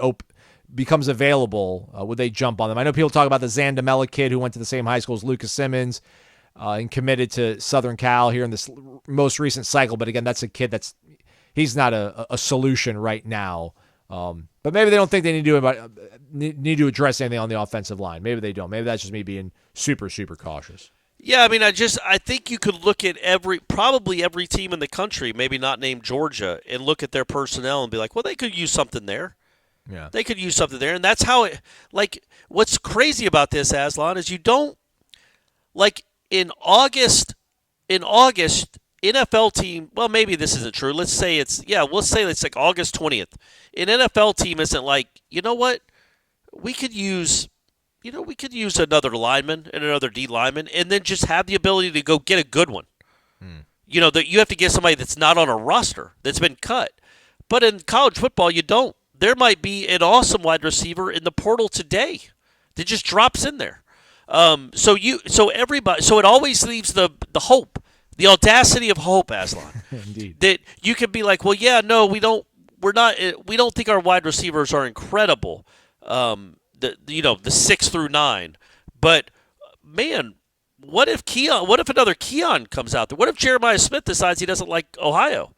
becomes available, would they jump on them? I know people talk about the Zandamela kid who went to the same high school as Lucas Simmons and committed to Southern Cal here in this most recent cycle. But again, that's a kid he's not a solution right now. But maybe they don't think they need to address anything on the offensive line. Maybe they don't. Maybe that's just me being super, super cautious. Yeah, I mean, I think you could look at probably every team in the country, maybe not named Georgia, and look at their personnel and be like, well, they could use something there. Yeah. They could use something there. And that's how what's crazy about this, Aslan, is you don't, in August, NFL team, well, maybe this isn't true. Let's say it's like August 20th. An NFL team isn't like, you know what? We could use another lineman and another D lineman and then just have the ability to go get a good one. That you have to get somebody that's not on a roster, that's been cut. But in college football, you don't. There might be an awesome wide receiver in the portal today that just drops in there. So it always leaves the hope, the audacity of hope, Aslan. Indeed. That you could be like, well, yeah, no, we don't think our wide receivers are incredible. The 6 through 9, but man, what if another Keon comes out there? What if Jeremiah Smith decides he doesn't like Ohio?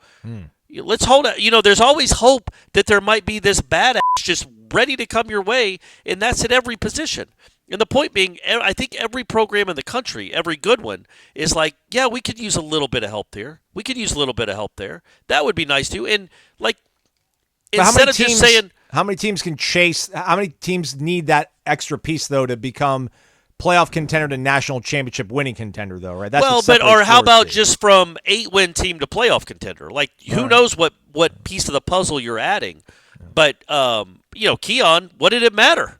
Let's hold it. There's always hope that there might be this badass just ready to come your way, and that's at every position. And the point being, I think every program in the country, every good one, is like, yeah, we could use a little bit of help there. We could use a little bit of help there. That would be nice too. And instead of just saying, how many teams can chase? How many teams need that extra piece though to become playoff contender to national championship winning contender though? Right. How about just from 8-win team to playoff contender? Who knows what piece of the puzzle you're adding? But Keon, what did it matter?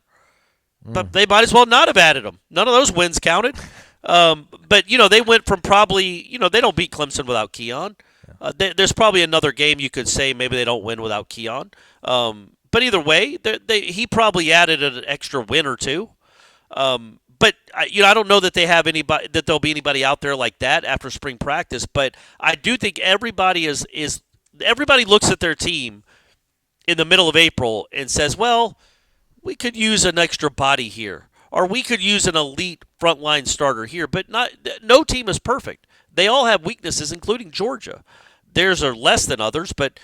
But they might as well not have added him. None of those wins counted. But they went from probably they don't beat Clemson without Keon. There's probably another game you could say maybe they don't win without Keon. But either way, he probably added an extra win or two. But I don't know that they have anybody, that there'll be anybody out there like that after spring practice. But I do think everybody everybody looks at their team in the middle of April and says, well, we could use an extra body here, or we could use an elite frontline starter here. But no team is perfect. They all have weaknesses, including Georgia. Theirs are less than others, but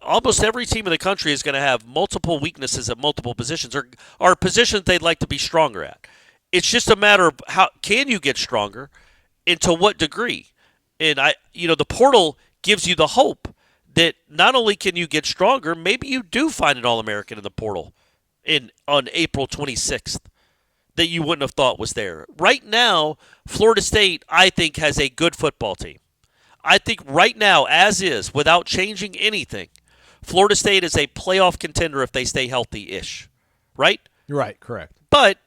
almost every team in the country is going to have multiple weaknesses at multiple positions, or positions they'd like to be stronger at. It's just a matter of how can you get stronger, and to what degree. And the portal gives you the hope that not only can you get stronger, maybe you do find an All-American in the portal on April 26th that you wouldn't have thought was there. Right now, Florida State, I think, has a good football team. I think right now, as is, without changing anything, Florida State is a playoff contender if they stay healthy-ish. Right? You're right, correct. But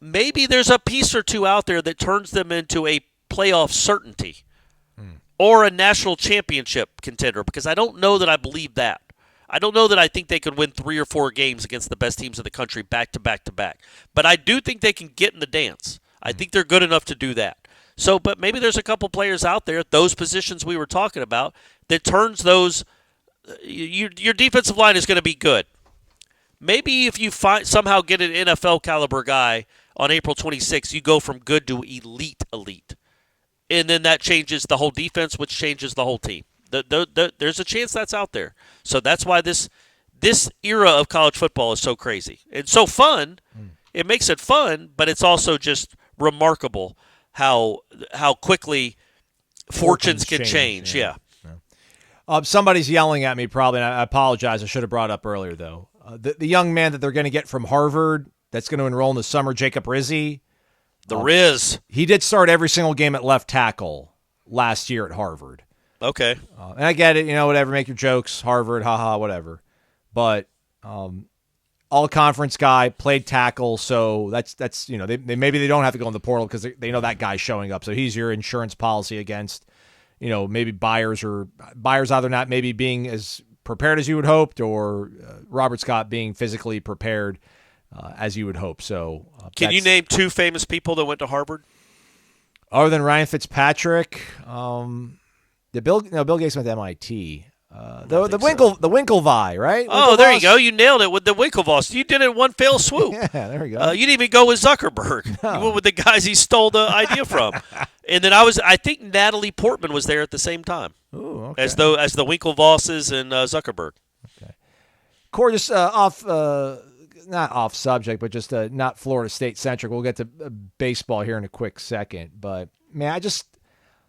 maybe there's a piece or two out there that turns them into a playoff certainty or a national championship contender, because I don't know that I believe that. I don't know that I think they could win 3 or 4 games against the best teams in the country back to back to back. But I do think they can get in the dance. I think they're good enough to do that. So, but maybe there's a couple players out there, those positions we were talking about, that turns those. Your defensive line is going to be good. Maybe if you somehow get an NFL caliber guy on April 26th, you go from good to elite. And then that changes the whole defense, which changes the whole team. There's a chance that's out there. So that's why this era of college football is so crazy. It's so fun. It makes it fun, but it's also just remarkable how quickly fortunes can change. Yeah. Somebody's yelling at me probably, and I apologize. I should have brought it up earlier, though. The young man that they're going to get from Harvard that's going to enroll in the summer, Jacob Rizzi. The Riz. He did start every single game at left tackle last year at Harvard. Okay. And I get it, whatever, make your jokes, Harvard, haha, whatever. But all-conference guy, played tackle, so that's maybe they don't have to go in the portal because they know that guy's showing up. So he's your insurance policy against, maybe buyers either not maybe being as prepared as you would hoped, or Robert Scott being physically prepared as you would hope. So, can you name 2 famous people that went to Harvard? Other than Ryan Fitzpatrick, Bill Gates went to MIT. The Winklevi, right? Oh, there you go. You nailed it with the Winklevoss. You did it in one fell swoop. Yeah, there we go. You didn't even go with Zuckerberg. No. You went with the guys he stole the idea from. And then I think Natalie Portman was there at the same time. Ooh, okay. As the Winklevosses and Zuckerberg. Okay. Corey, just not off subject, but just not Florida State centric. We'll get to baseball here in a quick second. But, man,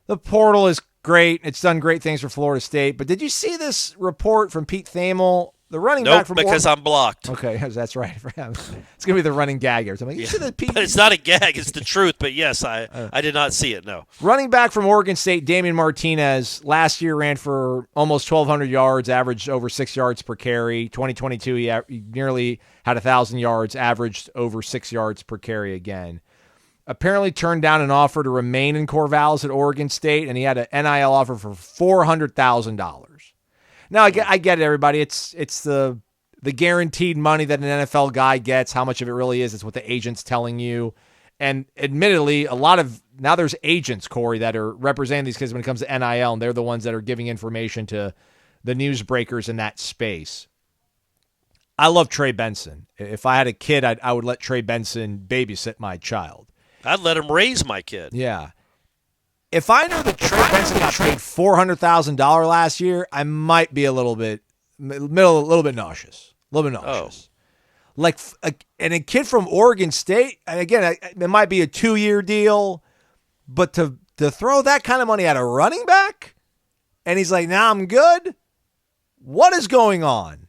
the portal is great. It's done great things for Florida State. But did you see this report from Pete Thamel, the running back from because I'm blocked. Okay, that's right. It's going to be the running gag here. So I'm like, you see the Pete? But it's not a gag. It's the truth. But, yes, I did not see it, no. Running back from Oregon State, Damian Martinez, last year ran for almost 1,200 yards, averaged over 6 yards per carry. 2022, he nearly had 1,000 yards, averaged over 6 yards per carry again. Apparently turned down an offer to remain in Corvallis at Oregon State, and he had an NIL offer for $400,000. Now, I get it, everybody. It's the guaranteed money that an NFL guy gets. How much of it really is, it's what the agent's telling you. And admittedly, now there's agents, Corey, that are representing these kids when it comes to NIL, and they're the ones that are giving information to the newsbreakers in that space. I love Trey Benson. If I had a kid, I would let Trey Benson babysit my child. I'd let him raise my kid. Yeah. If I knew that Trey Benson got paid $400,000 last year, I might be a little bit nauseous. Like, and a kid from Oregon State, and again, it might be a 2-year deal, but to throw that kind of money at a running back, and he's like, "Nah, I'm good." What is going on?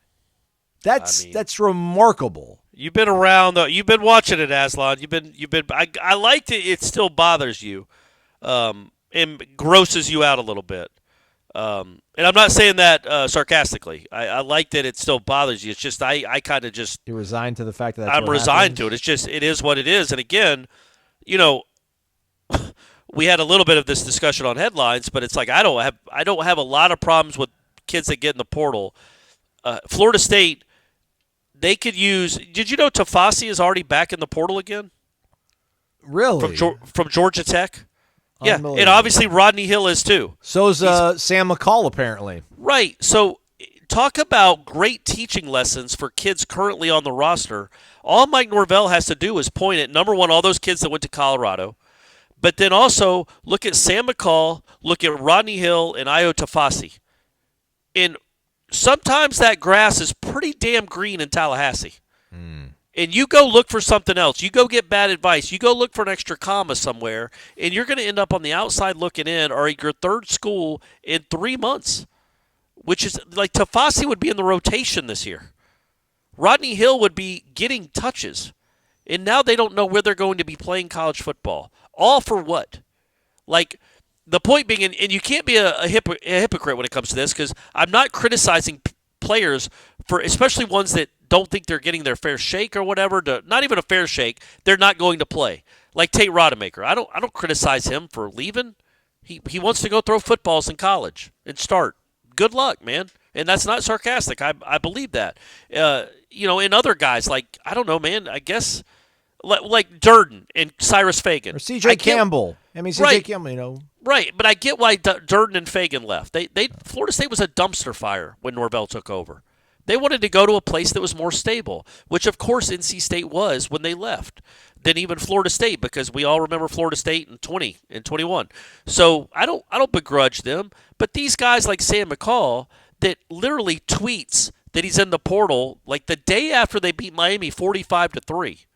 That's remarkable. You've been around, though. You've been watching it, Aslan. You've been. I liked it. It still bothers you, and grosses you out a little bit. And I'm not saying that sarcastically. I like that it still bothers you. It's just I kind of just. You're resigned to the fact that I'm resigned to it. It's just it is what it is. And again, we had a little bit of this discussion on headlines, but it's like I don't have a lot of problems with kids that get in the portal. Florida State. They could use. Did you know Tafasi is already back in the portal again? Really? From Georgia Tech? Yeah, and obviously Rodney Hill is too. So is Sam McCall apparently. Right. So talk about great teaching lessons for kids currently on the roster. All Mike Norvell has to do is point at, number one, all those kids that went to Colorado, but then also look at Sam McCall, look at Rodney Hill, and Ayo Tafasi. And sometimes that grass is pretty damn green in Tallahassee. And you go look for something else. You go get bad advice. You go look for an extra comma somewhere, and you're going to end up on the outside looking in or at your third school in 3 months, which is like Tafasi would be in the rotation this year. Rodney Hill would be getting touches, and now they don't know where they're going to be playing college football. All for what? Like, the point being, and you can't be a hypocrite when it comes to this, because I'm not criticizing players for, especially ones that don't think they're getting their fair shake or whatever. Not even a fair shake. They're not going to play. Like Tate Rodemaker. I don't criticize him for leaving. He wants to go throw footballs in college and start. Good luck, man. And that's not sarcastic. I believe that. And other guys, like, I don't know, man, I guess like Durden and Cyrus Fagan. Or C.J. Campbell. C.J. Campbell, Right, but I get why Durden and Fagan left. Florida State was a dumpster fire when Norvell took over. They wanted to go to a place that was more stable, which of course NC State was when they left, than even Florida State, because we all remember Florida State in 20 and 21. So I don't begrudge them, but these guys like Sam McCall that literally tweets that he's in the portal like the day after they beat Miami 45-3.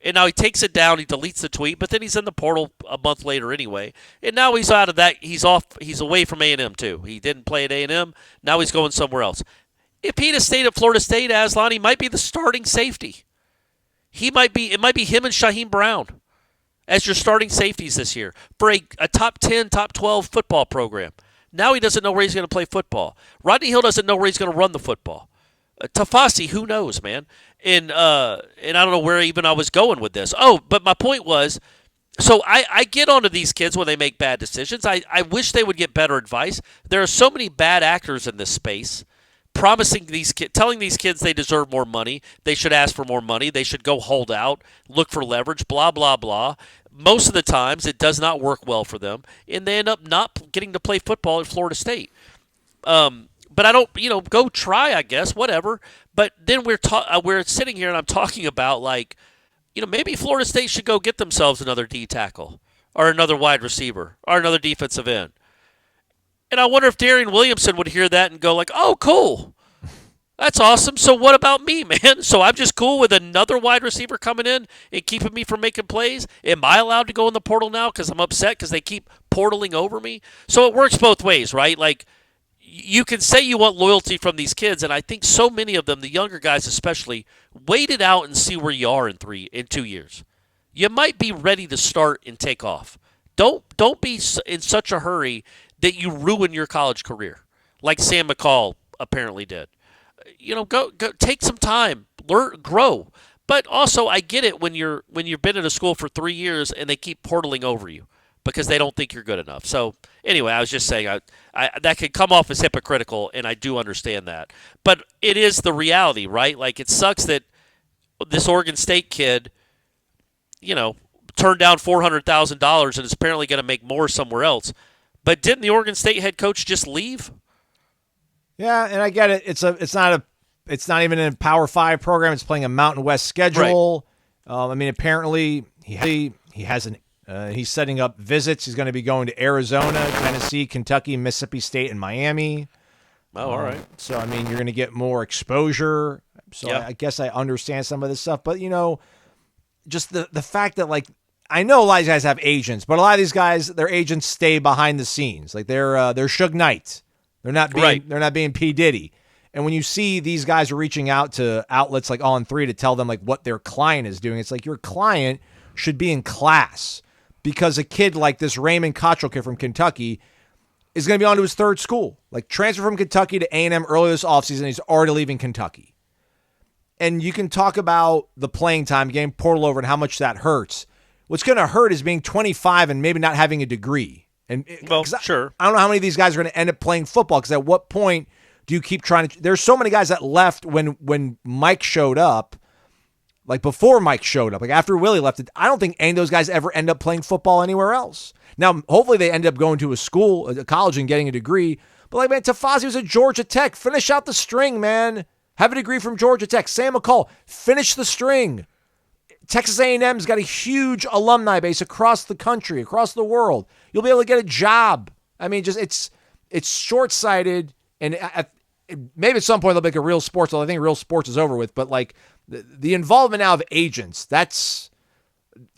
And now he takes it down, he deletes the tweet, but then he's in the portal a month later anyway. And now he's out of that. He's away from A&M too. He didn't play at A&M. Now he's going somewhere else. If he'd have stayed at Florida State, Aslan, he might be the starting safety. It might be him and Shaheem Brown as your starting safeties this year for a top 10, top 12 football program. Now he doesn't know where he's going to play football. Rodney Hill doesn't know where he's going to run the football. Tafasi, who knows, man? And I don't know where even I was going with this. Oh, but my point was, so I get onto these kids when they make bad decisions. I wish they would get better advice. There are so many bad actors in this space, promising these kids, telling these kids they deserve more money, they should ask for more money, they should go hold out, look for leverage, blah, blah, blah. Most of the times it does not work well for them, and they end up not getting to play football at Florida State. But I don't, go try, I guess, whatever. But then we're sitting here and I'm talking about, like, maybe Florida State should go get themselves another D tackle or another wide receiver or another defensive end. And I wonder if Darian Williamson would hear that and go like, oh, cool. That's awesome. So what about me, man? So I'm just cool with another wide receiver coming in and keeping me from making plays? Am I allowed to go in the portal now because I'm upset because they keep portaling over me? So it works both ways, right? Like, you can say you want loyalty from these kids, and I think so many of them, the younger guys especially, wait it out and see where you are in 2 years. You might be ready to start and take off. Don't be in such a hurry that you ruin your college career, like Sam McCall apparently did. Go take some time, learn, grow. But also, I get it when you've been in a school for 3 years and they keep portaling over you because they don't think you're good enough. So anyway, I was just saying that could come off as hypocritical, and I do understand that. But it is the reality, right? Like, it sucks that this Oregon State kid, turned down $400,000 and is apparently going to make more somewhere else. But didn't the Oregon State head coach just leave? Yeah, and I get it. It's not even in a Power 5 program. It's playing a Mountain West schedule. Right. Apparently he has he's setting up visits. He's going to be going to Arizona, Tennessee, Kentucky, Mississippi State, and Miami. Oh, all right. So, you're going to get more exposure. So yeah. I guess I understand some of this stuff. But, just the fact that, like, I know a lot of these guys have agents, but a lot of these guys, their agents stay behind the scenes. Like, they're Suge Knight. They're not being P. Diddy. And when you see these guys are reaching out to outlets like On 3 to tell them, like, what their client is doing, it's like your client should be in class. Because a kid like this Raymond Cottrell kid from Kentucky is going to be on to his third school. Like, transfer from Kentucky to A&M earlier this offseason, he's already leaving Kentucky. And you can talk about the playing time, getting portal over, and how much that hurts. What's going to hurt is being 25 and maybe not having a degree. Sure. I don't know how many of these guys are going to end up playing football, because at what point do you keep trying to – there's so many guys that left when Mike showed up, like before Mike showed up, like after Willie left, I don't think any of those guys ever end up playing football anywhere else. Now, hopefully they end up going to a college and getting a degree. But like, man, Tafasi was at Georgia Tech. Finish out the string, man. Have a degree from Georgia Tech. Sam McCall, finish the string. Texas A&M's got a huge alumni base across the country, across the world. You'll be able to get a job. It's short-sighted, and maybe at some point they'll make a real sports. I think real sports is over with, but like the involvement now of agents, that's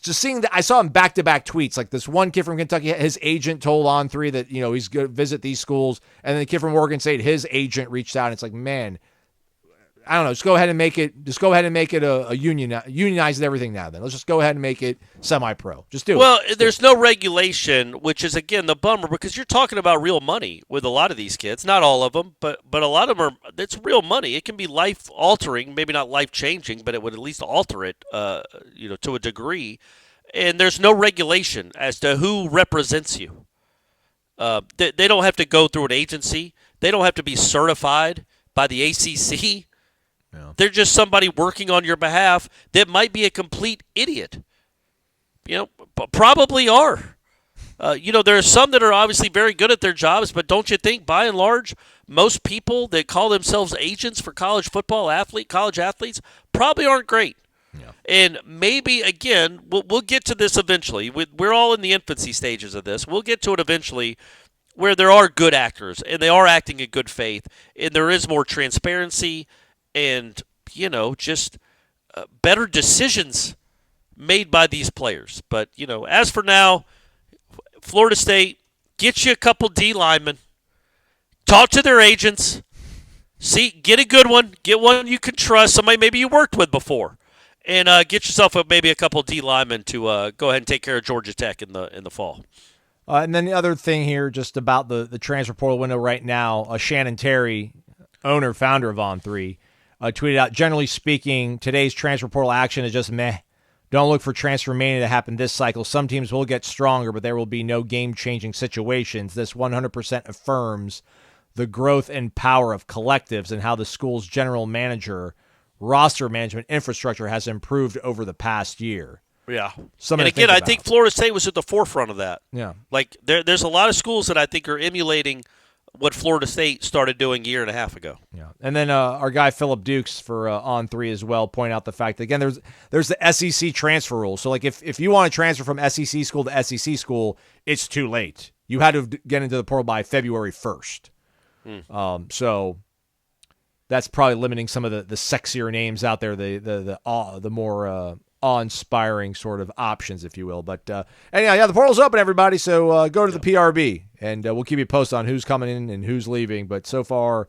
just seeing that. I saw him back-to-back tweets. Like, this one kid from Kentucky, his agent told On 3 that, he's going to visit these schools, and then the kid from Oregon State, his agent reached out, and it's like, man, I don't know. Just go ahead and make it a union. Unionize everything now. Then let's just go ahead and make it semi-pro. Just do it. Well, there's no regulation, which is again the bummer, because you're talking about real money with a lot of these kids. Not all of them, but a lot of them are. It's real money. It can be life altering, maybe not life changing, but it would at least alter it, to a degree. And there's no regulation as to who represents you. They don't have to go through an agency. They don't have to be certified by the ACC. Yeah. They're just somebody working on your behalf that might be a complete idiot. Probably are. There are some that are obviously very good at their jobs, but don't you think, by and large, most people that call themselves agents for college athletes, probably aren't great. Yeah. And maybe, again, we'll get to this eventually. We're all in the infancy stages of this. We'll get to it eventually, where there are good actors, and they are acting in good faith, and there is more transparency and, just better decisions made by these players. But, as for now, Florida State, get you a couple D linemen, talk to their agents, get a good one, get one you can trust, somebody maybe you worked with before, and get yourself maybe a couple D linemen to go ahead and take care of Georgia Tech in the fall. And then the other thing here, just about the transfer portal window right now, Shannon Terry, founder of On3, tweeted out, generally speaking, today's transfer portal action is just meh. Don't look for transfer mania to happen this cycle. Some teams will get stronger, but there will be no game-changing situations. This 100% affirms the growth and power of collectives and how the school's general manager, roster management infrastructure has improved over the past year. Yeah. And again, I think Florida State was at the forefront of that. Yeah. Like, there's a lot of schools that I think are emulating what Florida State started doing a year and a half ago. Yeah. And then our guy Philip Dukes for On3 as well point out the fact that, again, there's the SEC transfer rule. So, like, if you want to transfer from SEC school to SEC school, it's too late. You had to get into the portal by February 1st. So that's probably limiting some of the sexier names out there, the more awe-inspiring sort of options, if you will. But anyhow, yeah, the portal's open, everybody. So go to the PRB, and we'll keep you posted on who's coming in and who's leaving. But so far,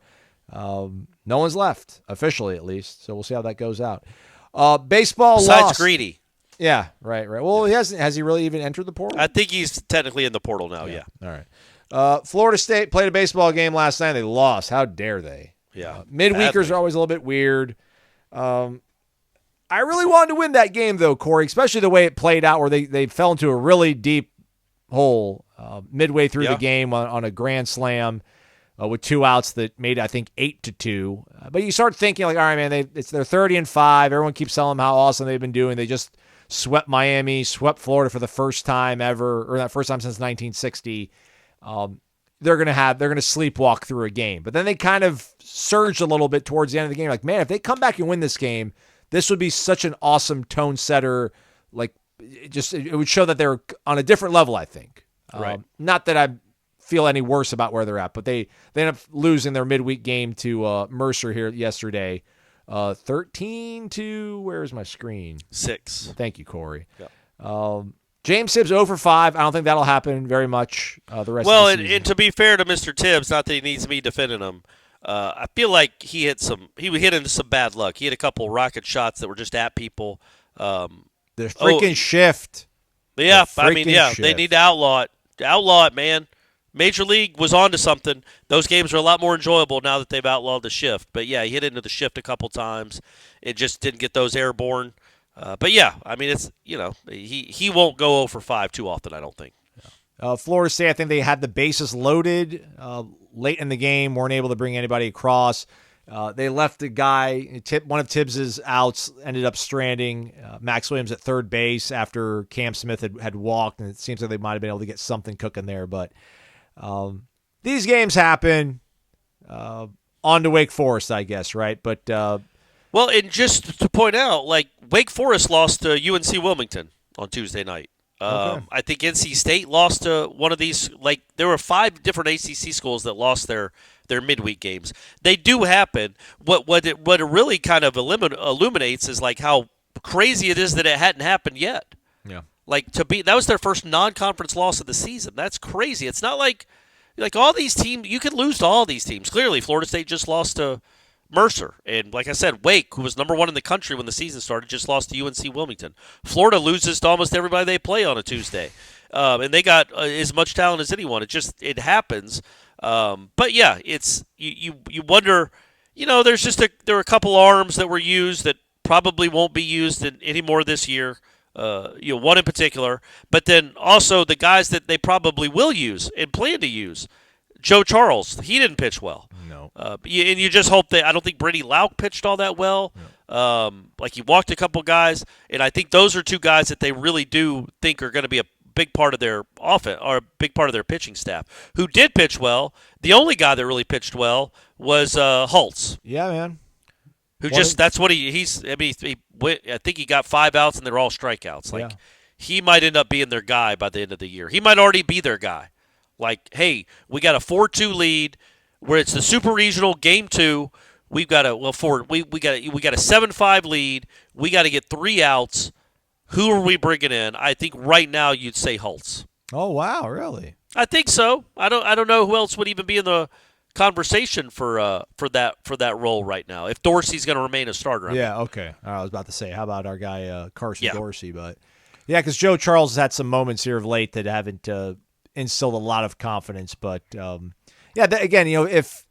no one's left, officially at least. So we'll see how that goes out. Baseball Besides lost. Greedy. Yeah, right. Well, has he really even entered the portal? I think he's technically in the portal now, yeah. All right. Florida State played a baseball game last night. They lost. How dare they? Yeah. Midweekers are always a little bit weird. I really wanted to win that game, though, Corey, especially the way it played out where they fell into a really deep hole midway through the game on a grand slam with 2 outs that made, I think, 8-2. But you start thinking, like, all right, man, they're 30-5. Everyone keeps telling them how awesome they've been doing. They just swept Miami, swept Florida for the first time ever, or that first time since 1960. They're gonna sleepwalk through a game. But then they kind of surged a little bit towards the end of the game. Like, man, if they come back and win this game, this would be such an awesome tone setter. Like, it would show that they're on a different level, I think. Right. Not that I feel any worse about where they're at, but they end up losing their midweek game to Mercer here yesterday. 13-, where's my screen? 6. Thank you, Corey. Yep. James Tibbs 0 for 5. I don't think that'll happen very much the rest of the season. And to be fair to Mr. Tibbs, not that he needs me defending him, I feel like he hit into some bad luck. He had a couple rocket shots that were just at people. The freaking shift. Yeah, shift. They need to outlaw it. Outlaw it, man. Major League was on to something. Those games are a lot more enjoyable now that they've outlawed the shift. But, yeah, he hit into the shift a couple times. It just didn't get those airborne. But, yeah, I mean, it's, he won't go 0 for 5 too often, I don't think. Florida State, I think they had the bases loaded late in the game, weren't able to bring anybody across. They left a guy, one of Tibbs's outs ended up stranding Max Williams at third base after Cam Smith had walked, and it seems like they might have been able to get something cooking there. But these games happen. On to Wake Forest, I guess, right? But well, and just to point out, like, Wake Forest lost to UNC Wilmington on Tuesday night. Okay. I think NC State lost to one of these. Like, there were 5 different ACC schools that lost their midweek games. They do happen. What it really kind of illuminates is, like, how crazy it is that it hadn't happened yet. Yeah. Like, that was their first non-conference loss of the season. That's crazy. It's not like all these teams, you could lose to all these teams. Clearly, Florida State just lost to Mercer. And like I said, Wake, who was number 1 in the country when the season started, just lost to UNC Wilmington. Florida loses to almost everybody they play on a Tuesday. And they got as much talent as anyone. It happens. But, yeah, it's you wonder, there are a couple arms that were used that probably won't be used anymore this year. One in particular. But then also the guys that they probably will use and plan to use. Joe Charles, he didn't pitch well. No. And you just hope that – I don't think Brady Lauk pitched all that well. No. Like, he walked a couple guys, and I think those are 2 guys that they really do think are going to be a big part of their offense or a big part of their pitching staff. Who did pitch well, the only guy that really pitched well was Holtz. Yeah, man. That's what he's – I mean, I think he got 5 outs, and they're all strikeouts. Like, he might end up being their guy by the end of the year. He might already be their guy. Like, hey, we got a 4-2 lead where it's the Super Regional Game 2. We've got we got a 7-5 lead. We got to get 3 outs. who are we bringing in? I think right now you'd say Holtz. Oh wow, really? I think so. I don't know who else would even be in the conversation for that role right now. If Dorsey's going to remain a starter. Yeah. Okay. I was about to say, how about our guy Carson Dorsey? But yeah, because Joe Charles has had some moments here of late that haven't instilled a lot of confidence. But again,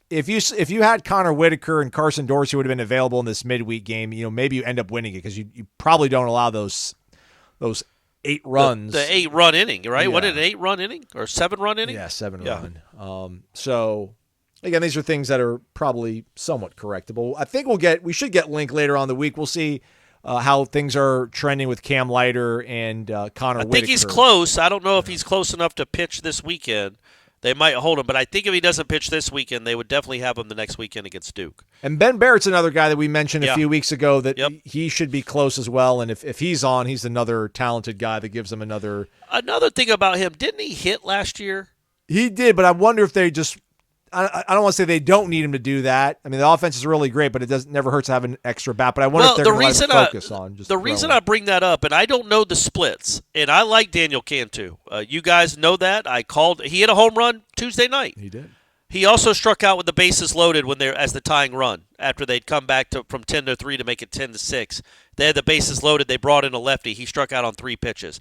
if you had Connor Whitaker and Carson Dorsey would have been available in this midweek game, maybe you end up winning it because you probably don't allow those 8 runs. The 8-run inning, right? Yeah. What did an 8-run inning or 7-run inning? Yeah, 7-run. So again, these are things that are probably somewhat correctable. I think we should get Link later on in the week. We'll see how things are trending with Cam Leiter and Connor Whitaker. I think he's close. I don't know if he's close enough to pitch this weekend. They might hold him, but I think if he doesn't pitch this weekend, they would definitely have him the next weekend against Duke. And Ben Barrett's another guy that we mentioned a few weeks ago that Yep. he should be close as well. And if he's on, he's another talented guy that gives him another. Another thing about him, didn't he hit last year? He did, but I wonder if they just. I don't want to say they don't need him to do that. I mean, the offense is really great, but it never hurts to have an extra bat. But I wonder if they're going to focus on just the reason I bring that up, and I don't know the splits, and I like Daniel Cantu. You guys know that. He hit a home run Tuesday night. He did. He also struck out with the bases loaded as the tying run after they'd come back from 10-3 to make it 10-6. They had the bases loaded. They brought in a lefty. He struck out on 3 pitches.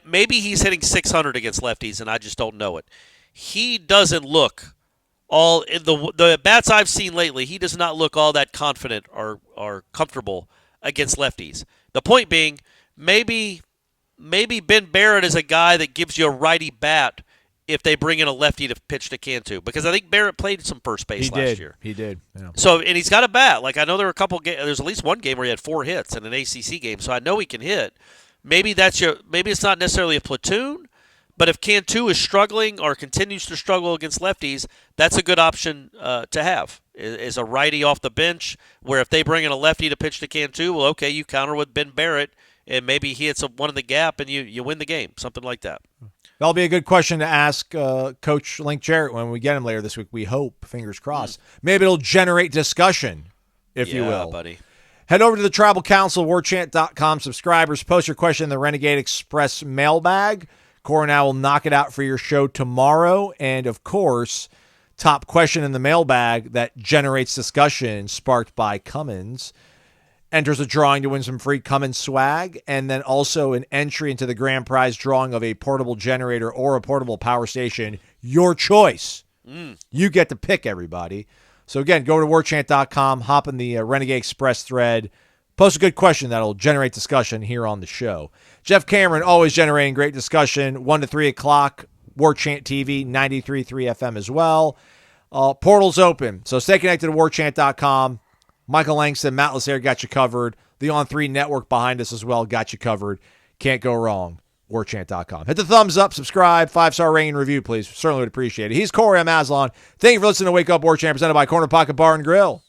Maybe he's hitting 600 against lefties, and I just don't know it. He doesn't look all in the bats I've seen lately. He does not look all that confident or comfortable against lefties. The point being, maybe Ben Barrett is a guy that gives you a righty bat if they bring in a lefty to pitch to Cantu, because I think Barrett played some first base last year. He did. Yeah. So, and he's got a bat. Like, I know there were a couple. There's at least one game where he had 4 hits in an ACC game, so I know he can hit. Maybe it's not necessarily a platoon, but if Cantu is struggling or continues to struggle against lefties, that's a good option to have. Is a righty off the bench, where if they bring in a lefty to pitch to Cantu, well, okay, you counter with Ben Barrett, and maybe he hits one in the gap, and you win the game, something like that. That'll be a good question to ask Coach Link Jarrett when we get him later this week. We hope, fingers crossed. Maybe it'll generate discussion, if you will. Yeah, buddy. Head over to the Tribal Council, warchant.com. Subscribers, post your question in the Renegade Express mailbag. Cora and I will knock it out for your show tomorrow. And, of course, top question in the mailbag that generates discussion sparked by Cummins enters a drawing to win some free Cummins swag, and then also an entry into the grand prize drawing of a portable generator or a portable power station. Your choice. You get to pick, everybody. So, again, go to warchant.com, hop in the Renegade Express thread, post a good question that'll generate discussion here on the show. Jeff Cameron, always generating great discussion, 1 to 3 o'clock, Warchant TV, 93.3 FM as well. Portal's open, so stay connected to warchant.com. Michael Langston, Matt Lassere got you covered. The On3 network behind us as well got you covered. Can't go wrong. Warchant.com. Hit the thumbs up, subscribe, 5-star rating and review, please. Certainly would appreciate it. He's Corey. I'm Aslan. Thank you for listening to Wake Up Warchant, presented by Corner Pocket Bar and Grill.